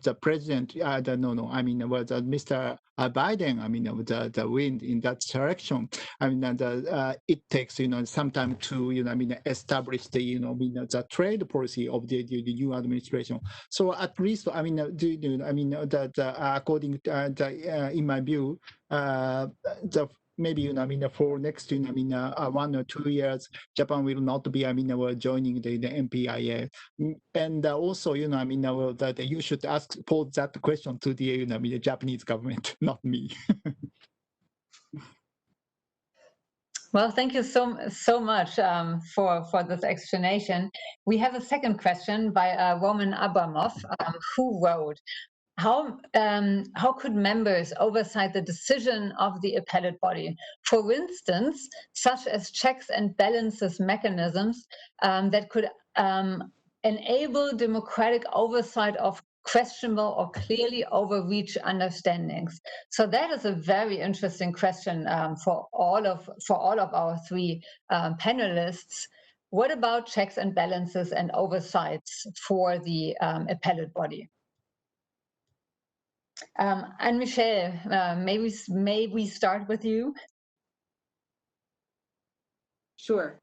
the president Mr. Biden the wind in that direction, it takes some time to establish the the trade policy of the new administration. So at least according to in my view, the maybe for next 1 or 2 years, Japan will not be joining the MPIA, and also that you should pose that question to the Japanese government, not me. Well, thank you so much for this explanation. We have a second question by Roman Abramov, who wrote, how could members oversight the decision of the appellate body? For instance, such as checks and balances mechanisms that could enable democratic oversight of questionable or clearly overreach understandings. So that is a very interesting question for all of our three panelists. what about checks and balances and oversights for the appellate body? And Michelle, may we start with you? Sure.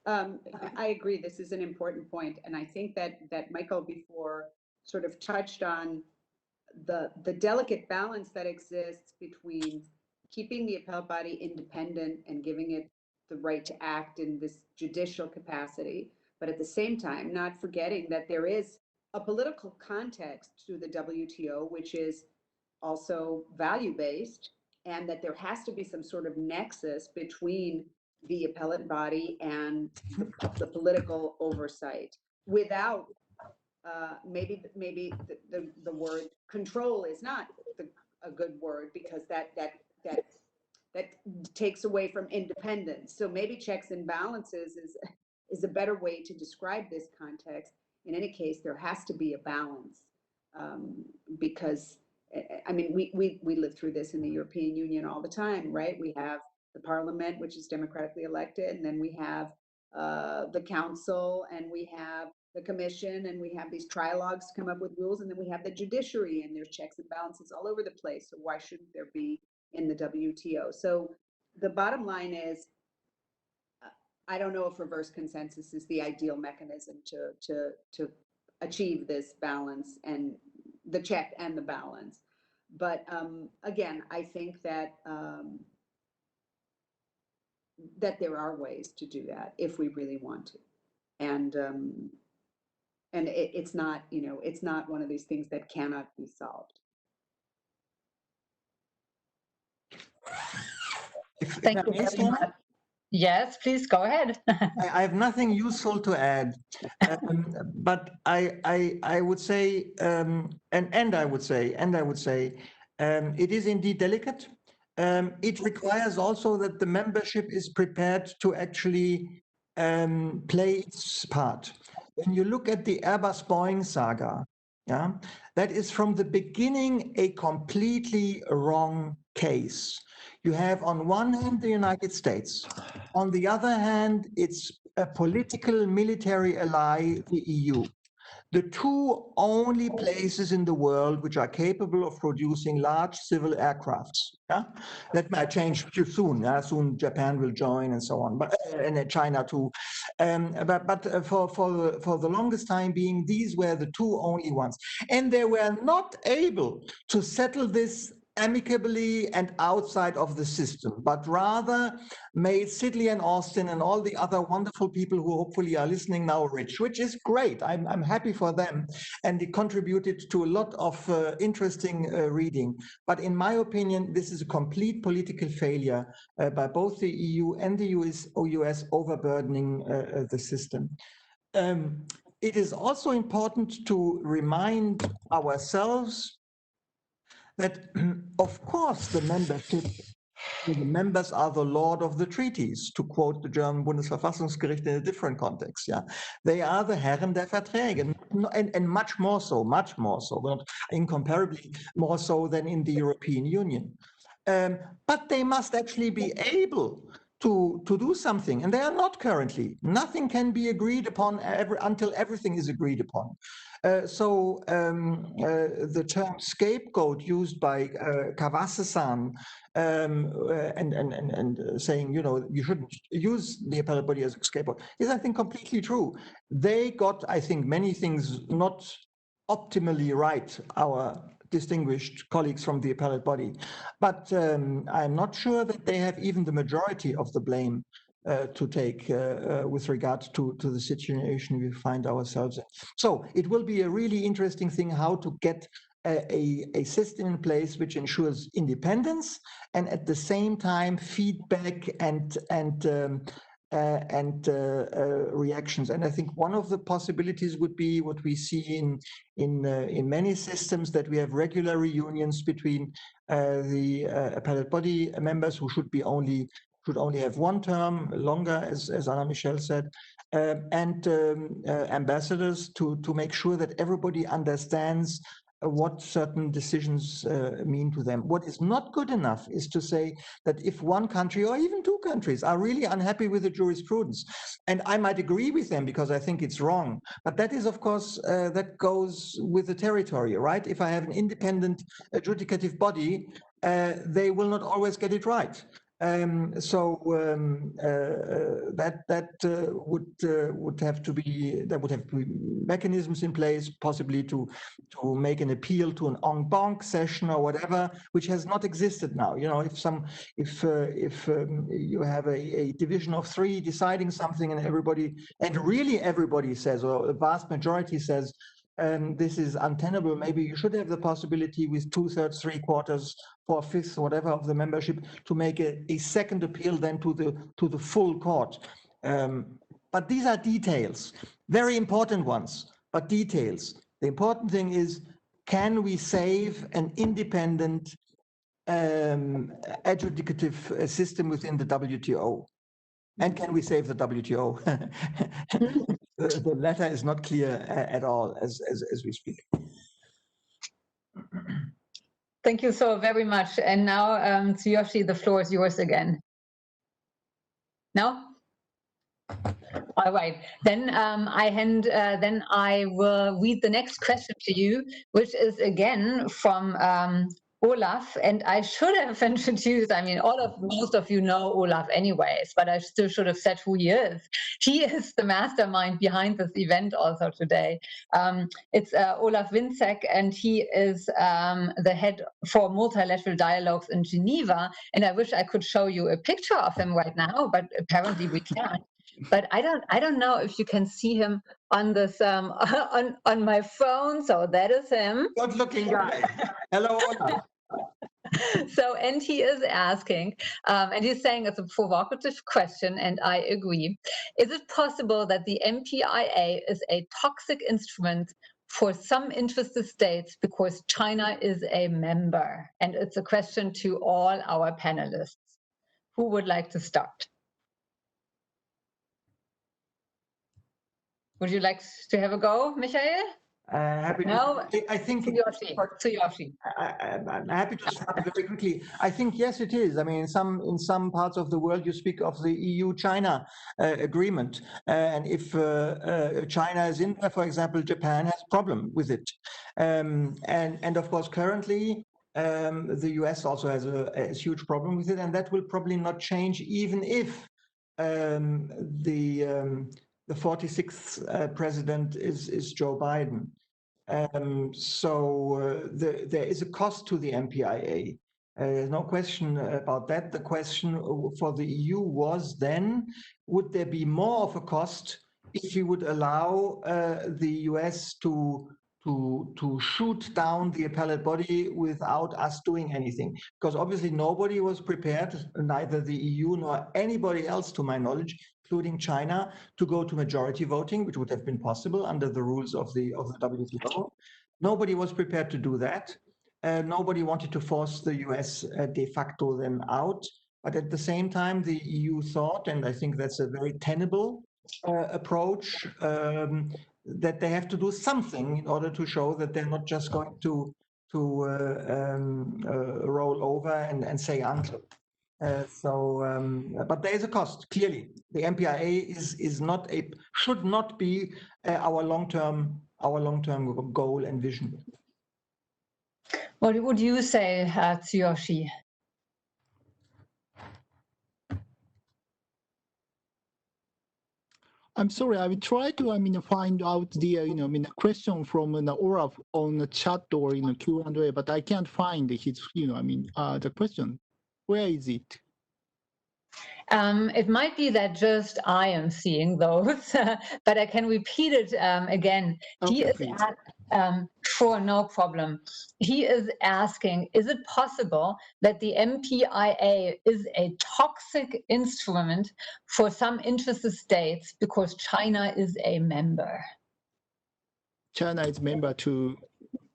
I agree. This is an important point, and I think that Michael before sort of touched on the delicate balance that exists between keeping the appellate body independent and giving it the right to act in this judicial capacity, but at the same time, not forgetting that there is a political context to the WTO, which is also value-based, and that there has to be some sort of nexus between the appellate body and the political oversight without maybe the word control is not a good word, because that takes away from independence. So maybe checks and balances is a better way to describe this context. In any case, there has to be a balance, because I mean, we live through this in the European Union all the time, right? We have the parliament, which is democratically elected, and then we have the council, and we have the commission, and we have these trilogues to come up with rules, and then we have the judiciary, and there's checks and balances all over the place. So why shouldn't there be in the WTO? So the bottom line is, I don't know if reverse consensus is the ideal mechanism to achieve this balance and the check and the balance. But again, I think that that there are ways to do that if we really want to, and it's not, you know, it's not one of these things that cannot be solved. Thank you very much. Yes, please go ahead. I have nothing useful to add, but I would say, and I would say, it is indeed delicate. It requires also that the membership is prepared to actually play its part. When you look at the Airbus-Boeing saga, yeah, that is from the beginning a completely wrong case. You have on one hand the United States, on the other hand it's a political military ally, the EU. The two only places in the world which are capable of producing large civil aircrafts. Yeah? That might change soon. Yeah? Soon Japan will join and so on, but and China too. But for the longest time being, these were the two only ones. And they were not able to settle this amicably and outside of the system, but rather made Sidley and Austin and all the other wonderful people who hopefully are listening now rich, which is great. I'm happy for them. And it contributed to a lot of interesting reading. But in my opinion, this is a complete political failure by both the EU and the US overburdening the system. It is also important to remind ourselves that, of course, the members are the lord of the treaties, to quote the German Bundesverfassungsgericht in a different context. Yeah, they are the Herren der Verträge, and much more so, not incomparably more so than in the European Union. But they must actually be able to do something, and they are not currently. Nothing can be agreed upon until everything is agreed upon. So the term scapegoat used by Kawase-san and saying, you know, you shouldn't use the appellate body as a scapegoat is, I think, completely true. They got, I think, many things not optimally right, our distinguished colleagues from the appellate body. But I'm not sure that they have even the majority of the blame to take with regard to the situation we find ourselves in. So it will be a really interesting thing how to get a system in place which ensures independence and at the same time feedback and reactions. And I think one of the possibilities would be what we see in many systems, that we have regular reunions between the appellate body members who should only have one term, longer, as Anna Michelle said, and ambassadors to make sure that everybody understands what certain decisions mean to them. What is not good enough is to say that if one country or even two countries are really unhappy with the jurisprudence, and I might agree with them because I think it's wrong, but that is, of course, that goes with the territory, right? If I have an independent adjudicative body, they will not always get it right. That would have to be mechanisms in place, possibly to make an appeal to an en banc session or whatever, which has not existed now. You know, if you have a division of three deciding something, and really everybody says, or a vast majority says, this is untenable, maybe you should have the possibility with 2/3, 3/4, 4/5, whatever of the membership to make a second appeal then to the full court. But these are details, very important ones, but details. The important thing is, can we save an independent adjudicative system within the WTO? And can we save the WTO? The latter is not clear at all as we speak. Thank you so very much. And now, Tsuyoshi, the floor is yours again. No? All right. Then I will read the next question to you, which is again from Olaf, and I should have introduced, I mean, most of you know Olaf anyways, but I still should have said who he is. He is the mastermind behind this event also today. It's Olaf Winczek, and he is the head for multilateral dialogues in Geneva, and I wish I could show you a picture of him right now, but apparently we can't. But I don't know if you can see him on this on my phone. So that is him. Good-looking guy. Hello, Olaf. So, and he is asking, and he's saying it's a provocative question, and I agree. Is it possible that the MPIA is a toxic instrument for some interested states because China is a member? And it's a question to all our panelists. Who would like to start? Would you like to have a go, Michael? Happy to. No, I think Tsuyoshi. I'm happy to start very quickly. I think yes, it is. I mean, in some parts of the world, you speak of the EU-China agreement, and if China is in there, for example, Japan has a problem with it, and of course, currently. The US also has a huge problem with it, and that will probably not change even if the 46th president is Joe Biden. There is a cost to the MPIA. There's no question about that. The question for the EU was then, would there be more of a cost if you would allow the US to shoot down the appellate body without us doing anything? Because obviously nobody was prepared, neither the EU nor anybody else to my knowledge, including China, to go to majority voting, which would have been possible under the rules of the WTO. Nobody was prepared to do that. Nobody wanted to force the US de facto then out. But at the same time, the EU thought, and I think that's a very tenable approach, that they have to do something in order to show that they're not just going to roll over and say until. But there is a cost. Clearly, the MPIA should not be our long-term goal and vision. What would you say, Tsuyoshi? I'm sorry. I will try to find out the question from Olaf on the chat or in the Q&A, but I can't find his the question. Where is it? It might be that just I am seeing those, but I can repeat it again. Okay, Sure, no problem. He is asking, is it possible that the MPIA is a toxic instrument for some interested states because China is a member? China is member to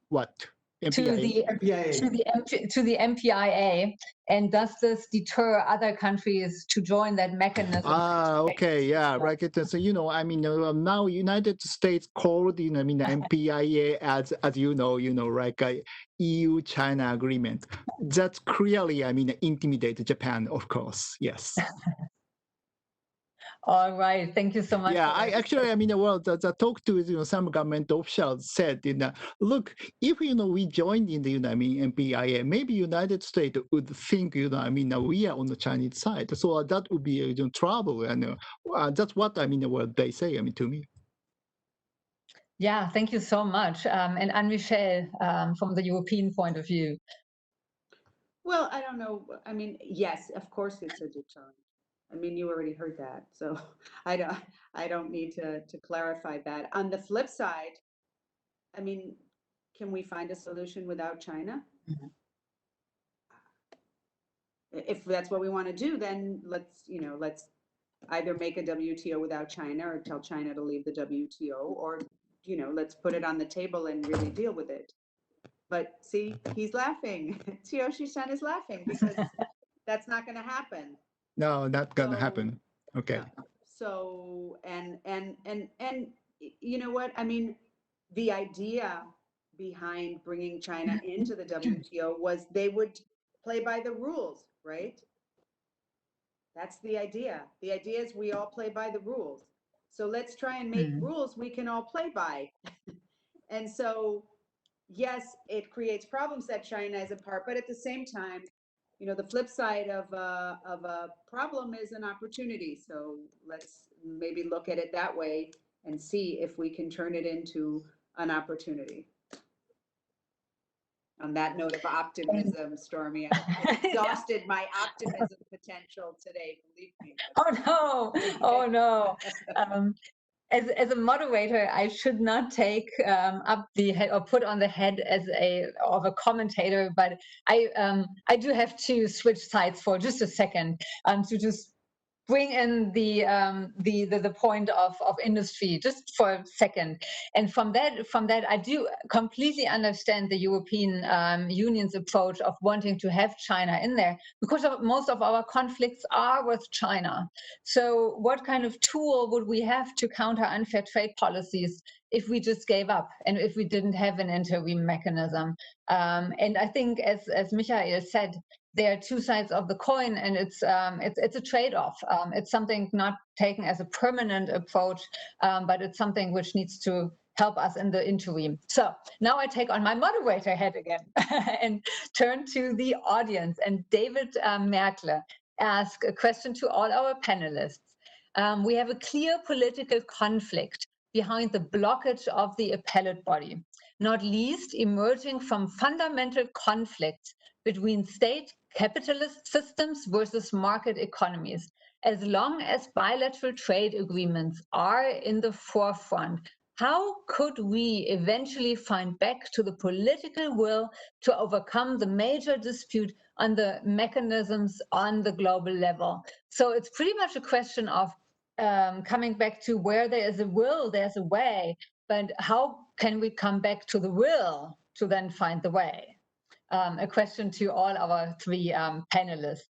what MPIA. to the MPIA, and does this deter other countries to join that mechanism? Okay, yeah, right. So now United States called the MPIA as you know, like a EU-China agreement. That's clearly intimidate Japan, of course. Yes. All right, thank you so much. Yeah, I actually, the talk to some government officials said, look, if we joined in the MPIA, maybe United States would think, we are on the Chinese side, so that would be trouble, and that's what what they say, to me. Yeah, thank you so much, and Anne-Michelle, from the European point of view. Well, I don't know. Yes, of course it's a deterrent. You already heard that, so I don't need to clarify that. On the flip side, can we find a solution without China? Mm-hmm. If that's what we want to do, then let's either make a WTO without China or tell China to leave the WTO, or let's put it on the table and really deal with it. But see, he's laughing. Tsuyoshi-san is laughing because that's not going to happen. No, not gonna happen. Okay. Yeah. So and you know what? The idea behind bringing China into the WTO was they would play by the rules, right? That's the idea. The idea is we all play by the rules. So let's try and make rules we can all play by. And so, yes, it creates problems that China is a part, but at the same time, the flip side of a problem is an opportunity. So let's maybe look at it that way and see if we can turn it into an opportunity. On that note of optimism, Stormy, I've exhausted my optimism potential today, believe me. Oh no. As a moderator, I should not take up the head or put on the head as of a commentator, but I do have to switch sides for just a second to just bring in the point of industry just for a second. And from that I do completely understand the European Union's approach of wanting to have China in there, because most of our conflicts are with China. So what kind of tool would we have to counter unfair trade policies if we just gave up and if we didn't have an interim mechanism? And I think, as Michael said, there are two sides of the coin, and it's a trade-off. It's something not taken as a permanent approach, but it's something which needs to help us in the interim. So now I take on my moderator hat again and turn to the audience. And David Merkle asked a question to all our panelists. We have a clear political conflict behind the blockage of the appellate body, not least emerging from fundamental conflicts between state capitalist systems versus market economies. As long as bilateral trade agreements are in the forefront, how could we eventually find back to the political will to overcome the major dispute on the mechanisms on the global level? So it's pretty much a question of coming back to where there is a will, there's a way, but how can we come back to the will to then find the way? A question to all our three panelists.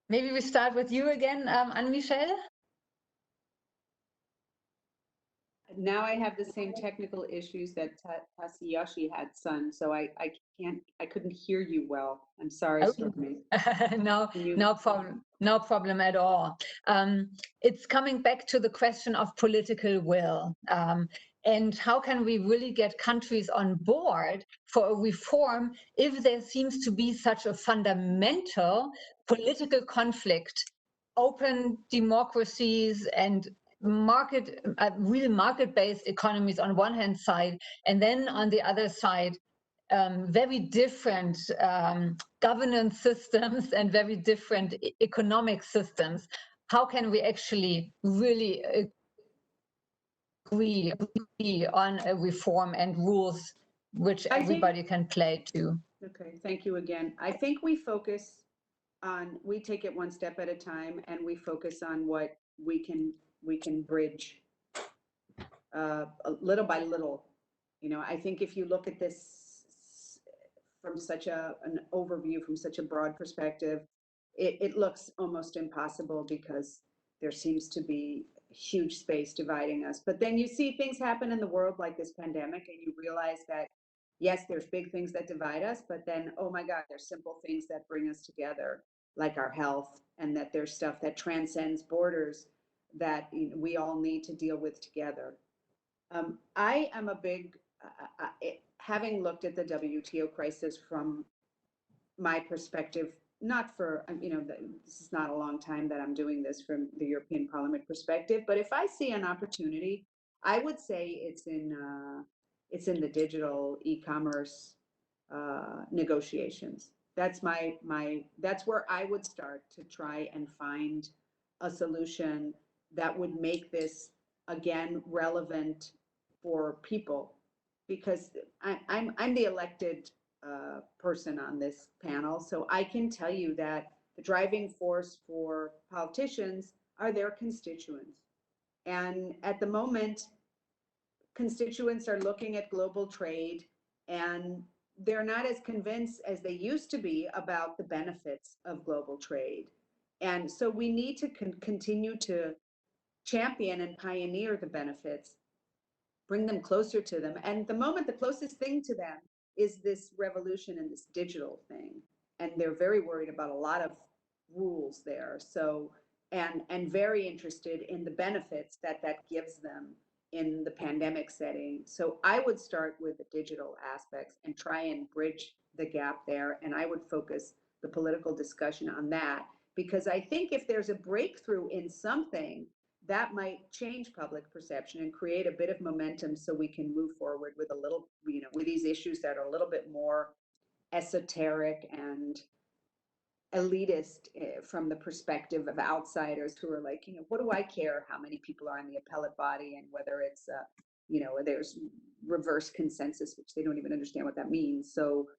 Maybe we start with you again, Anne-Michelle. Now I have the same technical issues that Tsuyoshi had, son. So I couldn't hear you well. I'm sorry, Stormy. No problem at all. It's coming back to the question of political will. And how can we really get countries on board for a reform if there seems to be such a fundamental political conflict? Open democracies and real market-based economies on one hand side, and then on the other side, very different governance systems and very different economic systems. How can we actually really agree on a reform and rules which everybody can play to? Okay, thank you again. I think we take it one step at a time, and we focus on what we can bridge little by little. You know, I think if you look at this from such an overview, from such a broad perspective, it looks almost impossible because there seems to be huge space dividing us. But then you see things happen in the world like this pandemic, and you realize that, yes, there's big things that divide us, but then, oh my God, there's simple things that bring us together, like our health, and that there's stuff that transcends borders that we all need to deal with together. I am a big, having looked at the WTO crisis from my perspective, not for, this is not a long time that I'm doing this from the European Parliament perspective, but if I see an opportunity, I would say it's in the digital e-commerce negotiations. That's that's where I would start to try and find a solution that would make this again relevant for people, because I'm the elected person on this panel, so I can tell you that the driving force for politicians are their constituents. And at the moment, constituents are looking at global trade, and they're not as convinced as they used to be about the benefits of global trade. And so we need to continue to champion and pioneer the benefits, bring them closer to them. And the moment, the closest thing to them is this revolution and this digital thing. And they're very worried about a lot of rules there. So, and very interested in the benefits that gives them in the pandemic setting. So I would start with the digital aspects and try and bridge the gap there. And I would focus the political discussion on that, because I think if there's a breakthrough in something, that might change public perception and create a bit of momentum so we can move forward with a little, with these issues that are a little bit more esoteric and elitist from the perspective of outsiders who are like, what do I care how many people are in the appellate body and whether it's, there's reverse consensus, which they don't even understand what that means. So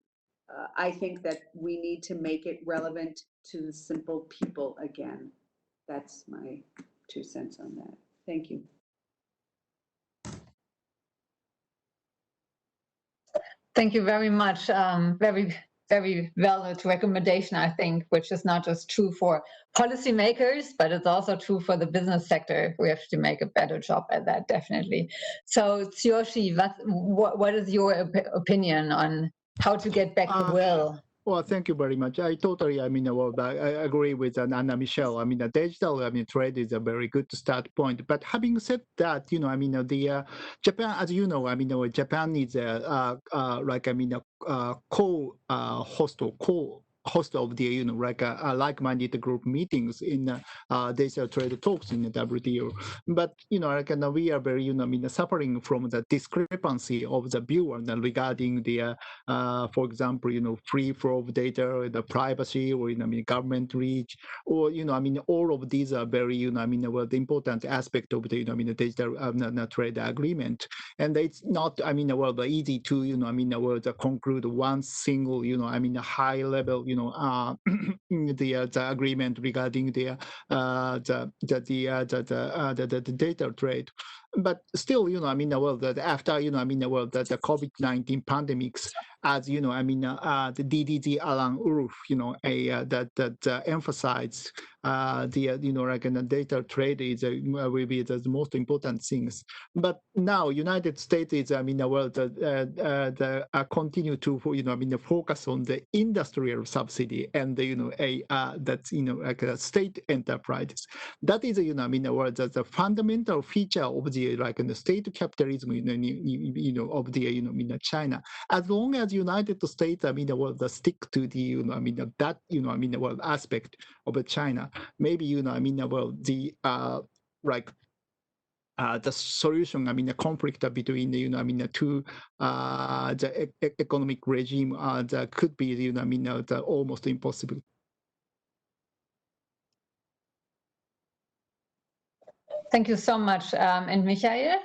I think that we need to make it relevant to the simple people again. That's my 2 cents on that. Thank you. Thank you very much. Very, very valid recommendation, I think, which is not just true for policymakers, but it's also true for the business sector. We have to make a better job at that, definitely. So, Tsuyoshi, what is your opinion on how to get back the will? Well, thank you very much. I totally, I agree with Anna Michelle. The digital, trade is a very good start point. But having said that, the Japan, as you know, Japan is host of the like-minded group meetings in digital trade talks in the WTO. But we are very suffering from the discrepancy of the view regarding the for example free flow of data, the privacy, or government reach, or all of these are very the important aspect of the digital trade agreement. And it's not easy to conclude one single high level the agreement regarding the data trade. But still, that after, that the COVID-19 pandemics, as the DDG Alan Ulf, that emphasized the data trade is will be the most important things. But now United States is continue to focus on the industrial subsidy and that's state enterprises. That is the fundamental feature of the state capitalism of the China. As long as United States stick to the that aspect of China, maybe the solution, the conflict between the two the economic regime that could be almost impossible. Thank you so much. And Michael?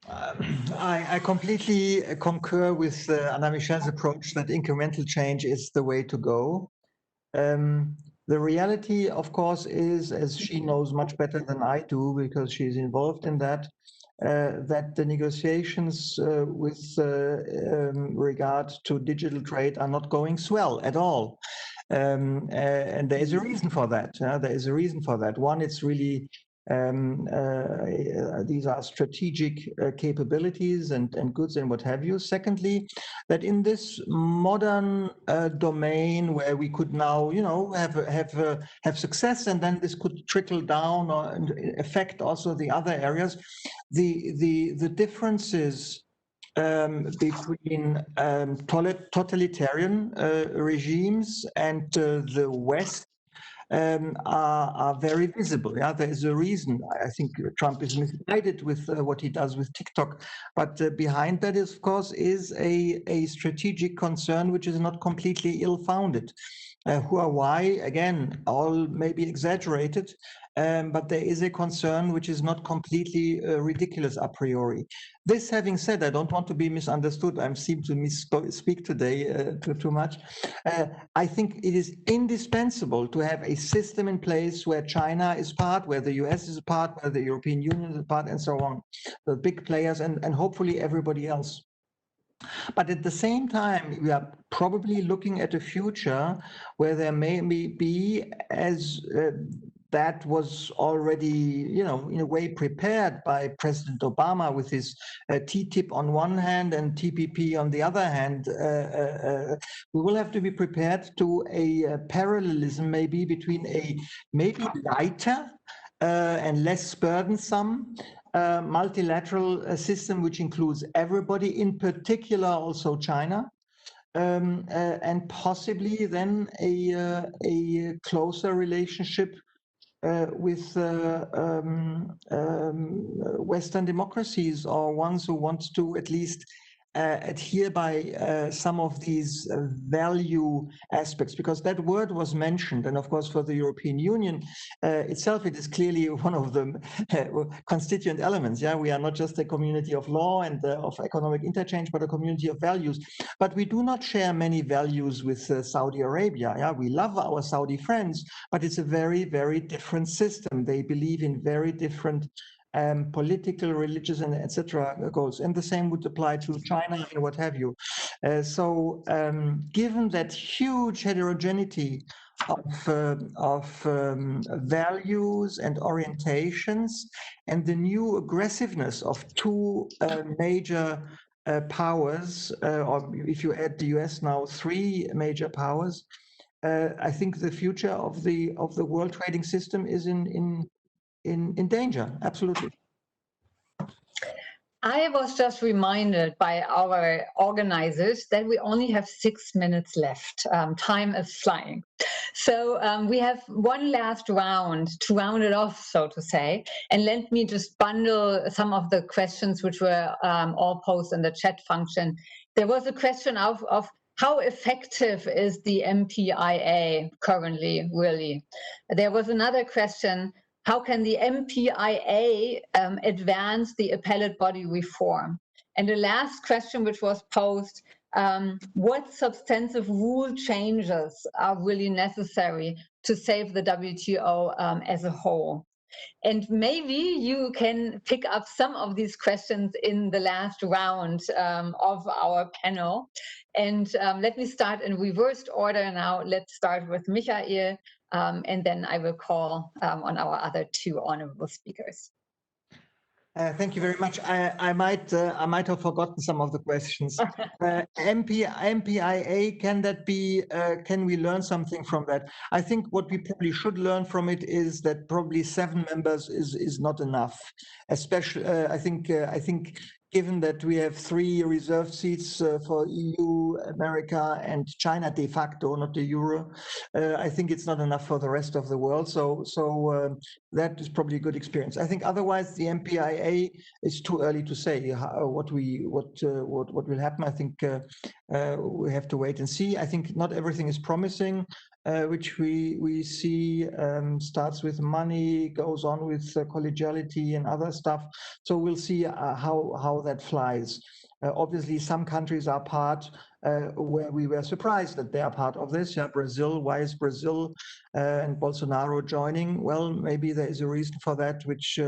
I completely concur with Anna Michel's approach that incremental change is the way to go. The reality, of course, is, as she knows much better than I do, because she's involved in that that the negotiations with regard to digital trade are not going swell at all. And there is a reason for that. There is a reason for that. One, it's really these are strategic capabilities and goods and what have you. Secondly, that in this modern domain where we could now, have success, and then this could trickle down or affect also the other areas. The differences between totalitarian regimes and the West are very visible. Yeah, there is a reason. I think Trump is misguided with what he does with TikTok, but behind that is, of course, is a strategic concern which is not completely ill-founded. Huawei, again, all maybe exaggerated, but there is a concern which is not completely ridiculous a priori. This having said, I don't want to be misunderstood. I seem to misspeak today too much. I think it is indispensable to have a system in place where China is part, where the US is a part, where the European Union is a part, and so on. The big players and hopefully everybody else. But at the same time, we are probably looking at a future where there may be, as that was already, in a way prepared by President Obama with his TTIP on one hand and TPP on the other hand. We will have to be prepared to a parallelism maybe between a maybe lighter and less burdensome multilateral system, which includes everybody, in particular also China, and possibly then a closer relationship with Western democracies, or ones who want to at least adhere by some of these value aspects, because that word was mentioned. And of course, for the European Union itself, it is clearly one of the constituent elements. Yeah, we are not just a community of law and of economic interchange, but a community of values. But we do not share many values with Saudi Arabia. Yeah, we love our Saudi friends, but it's a very, very different system. They believe in very different political, religious, and etc. goals, and the same would apply to China and what have you. So, given that huge heterogeneity of values and orientations, and the new aggressiveness of two major powers, or if you add the US now, three major powers, I think the future of the world trading system is in danger, absolutely. I was just reminded by our organizers that we only have 6 minutes left. Time is flying. So we have one last round to round it off, so to say. And let me just bundle some of the questions which were all posted in the chat function. There was a question of how effective is the MPIA currently, really? There was another question: how can the MPIA advance the appellate body reform? And the last question which was posed: what substantive rule changes are really necessary to save the WTO as a whole? And maybe you can pick up some of these questions in the last round of our panel. And let me start in reversed order now. Let's start with Michael, and then I will call on our other two honorable speakers. Thank you very much. I might have forgotten some of the questions. MPIA, can that be? Can we learn something from that? I think what we probably should learn from it is that probably 7 members is not enough. Especially, I think given that we have 3 reserved seats for EU, America, and China de facto, not the euro, I think it's not enough for the rest of the world. So that is probably a good experience. I think otherwise the MPIA is too early to say what will happen. I think we have to wait and see. I think not everything is promising, which we see starts with money, goes on with collegiality and other stuff. So we'll see how that flies. Obviously, some countries are part where we were surprised that they are part of this. Yeah, Brazil. Why is Brazil and Bolsonaro joining? Well, maybe there is a reason for that, which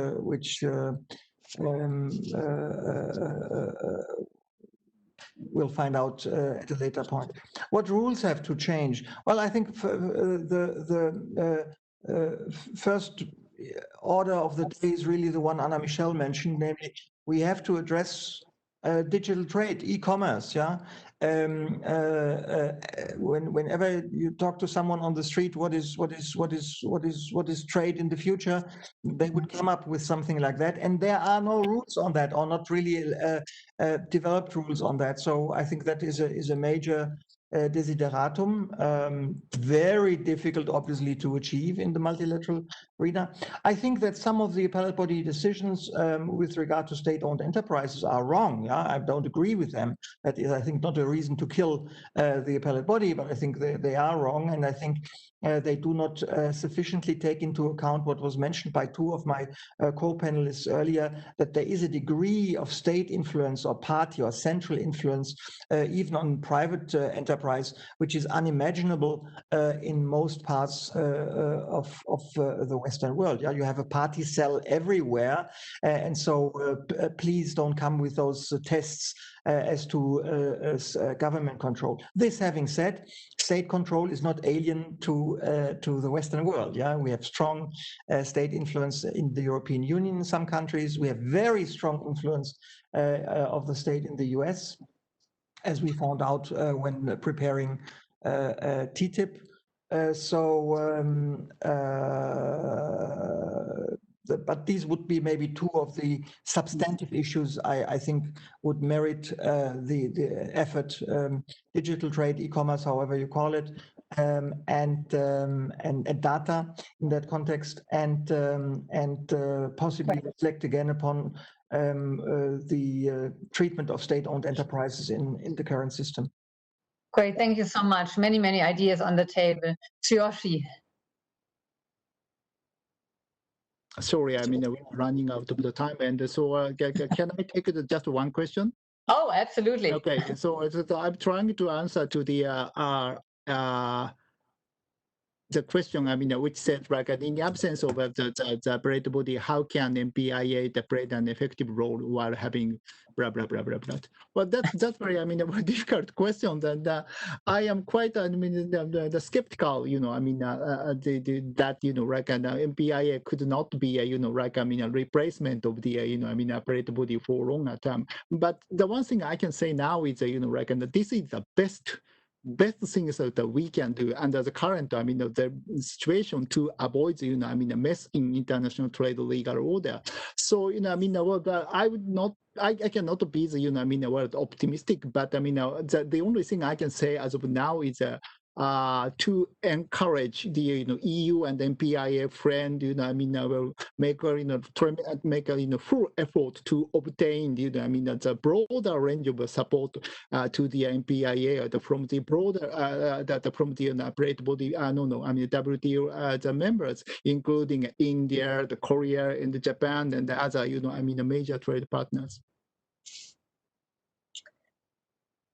we'll find out at a later point. What rules have to change? Well, I think the first order of the day is really the one Anna Michel mentioned, namely we have to address digital trade, e-commerce. Yeah, whenever you talk to someone on the street, what is trade in the future, they would come up with something like that, and there are no rules on that, or not really developed rules on that. So I think that is a major desideratum, very difficult, obviously, to achieve in the multilateral arena. I think that some of the appellate body decisions with regard to state-owned enterprises are wrong. Yeah? I don't agree with them. That is, I think, not a reason to kill the appellate body, but I think they are wrong, and I think they do not sufficiently take into account what was mentioned by two of my co-panelists earlier, that there is a degree of state influence or party or central influence, even on private enterprise, which is unimaginable in most parts of the Western world. Yeah, you have a party cell everywhere, and so please don't come with those tests as to government control. This having said, state control is not alien to the Western world. Yeah, we have strong state influence in the European Union in some countries. We have very strong influence of the state in the US, as we found out when preparing TTIP. But these would be maybe two of the substantive issues I think would merit the effort, digital trade, e-commerce, however you call it, and data in that context, and possibly reflect again upon the treatment of state-owned enterprises in the current system. Great, thank you so much. Many, many ideas on the table. Tsuyoshi. Sorry, I mean, we're running out of the time, and so can I take just one question? Oh, absolutely. Okay, so I'm trying to answer to the question, I mean, which said, like, in the absence of the appellate body, how can MPIA play an effective role while having blah, blah, blah, blah, blah. Well, that's very, I mean, a very difficult question. And I am quite, I mean, the skeptical, you know, I mean, that, you know, like, an MPIA could not be, you know, like, I mean, a replacement of the, you know, I mean, appellate body for a longer term. But the one thing I can say now is, you know, like, and this is the best things that we can do under the current, I mean, the situation to avoid, you know, I mean, a mess in international trade legal order. So, you know, I mean, I would not, I cannot be the, you know, I mean, optimistic, but I mean, the only thing I can say as of now is to encourage the, you know, EU and MPIA friend, you know, I mean, will make a, you know, make a, you know, full effort to obtain, you know, I mean, the broader range of support to the MPIA from the broader from the appellate body. I mean, WTO the members, including India, the Korea, and the Japan, and the other, you know, I mean, the major trade partners.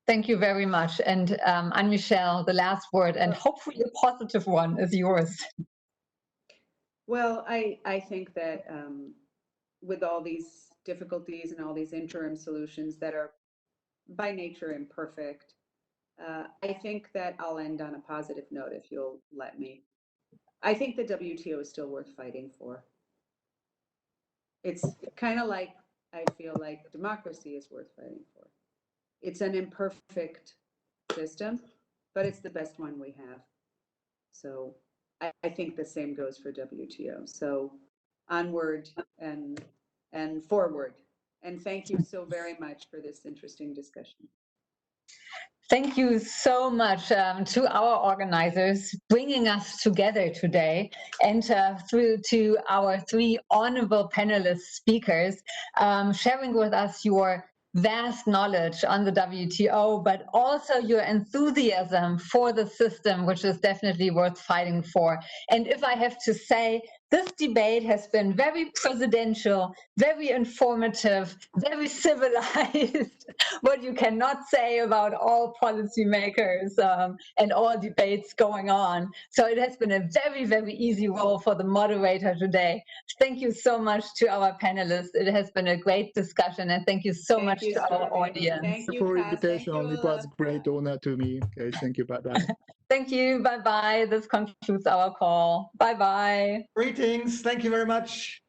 Thank you very much. And Anne-Michel, the last word, and hopefully a positive one, is yours. Well, I think that with all these difficulties and all these interim solutions that are by nature imperfect, I think that I'll end on a positive note, if you'll let me. I think the WTO is still worth fighting for. It's kind of like, I feel like democracy is worth fighting for. It's an imperfect system, but it's the best one we have. So I think the same goes for WTO. So onward and forward. And thank you so very much for this interesting discussion. Thank you so much to our organizers bringing us together today, and through to our three honorable panelist speakers, sharing with us your vast knowledge on the WTO, but also your enthusiasm for the system, which is definitely worth fighting for. And if I have to say, This debate has been very presidential, very informative, very civilized, what you cannot say about all policymakers and all debates going on. So it has been a very, very easy role for the moderator today. Thank you so much to our panelists. It has been a great discussion, and thank you so much to our audience. Thank you, for Kaz. invitation. Thank you, It was a great honor to me. Okay, thank you. Bye-bye. Thank you. Bye-bye. This concludes our call. Bye-bye. Greetings. Thank you very much.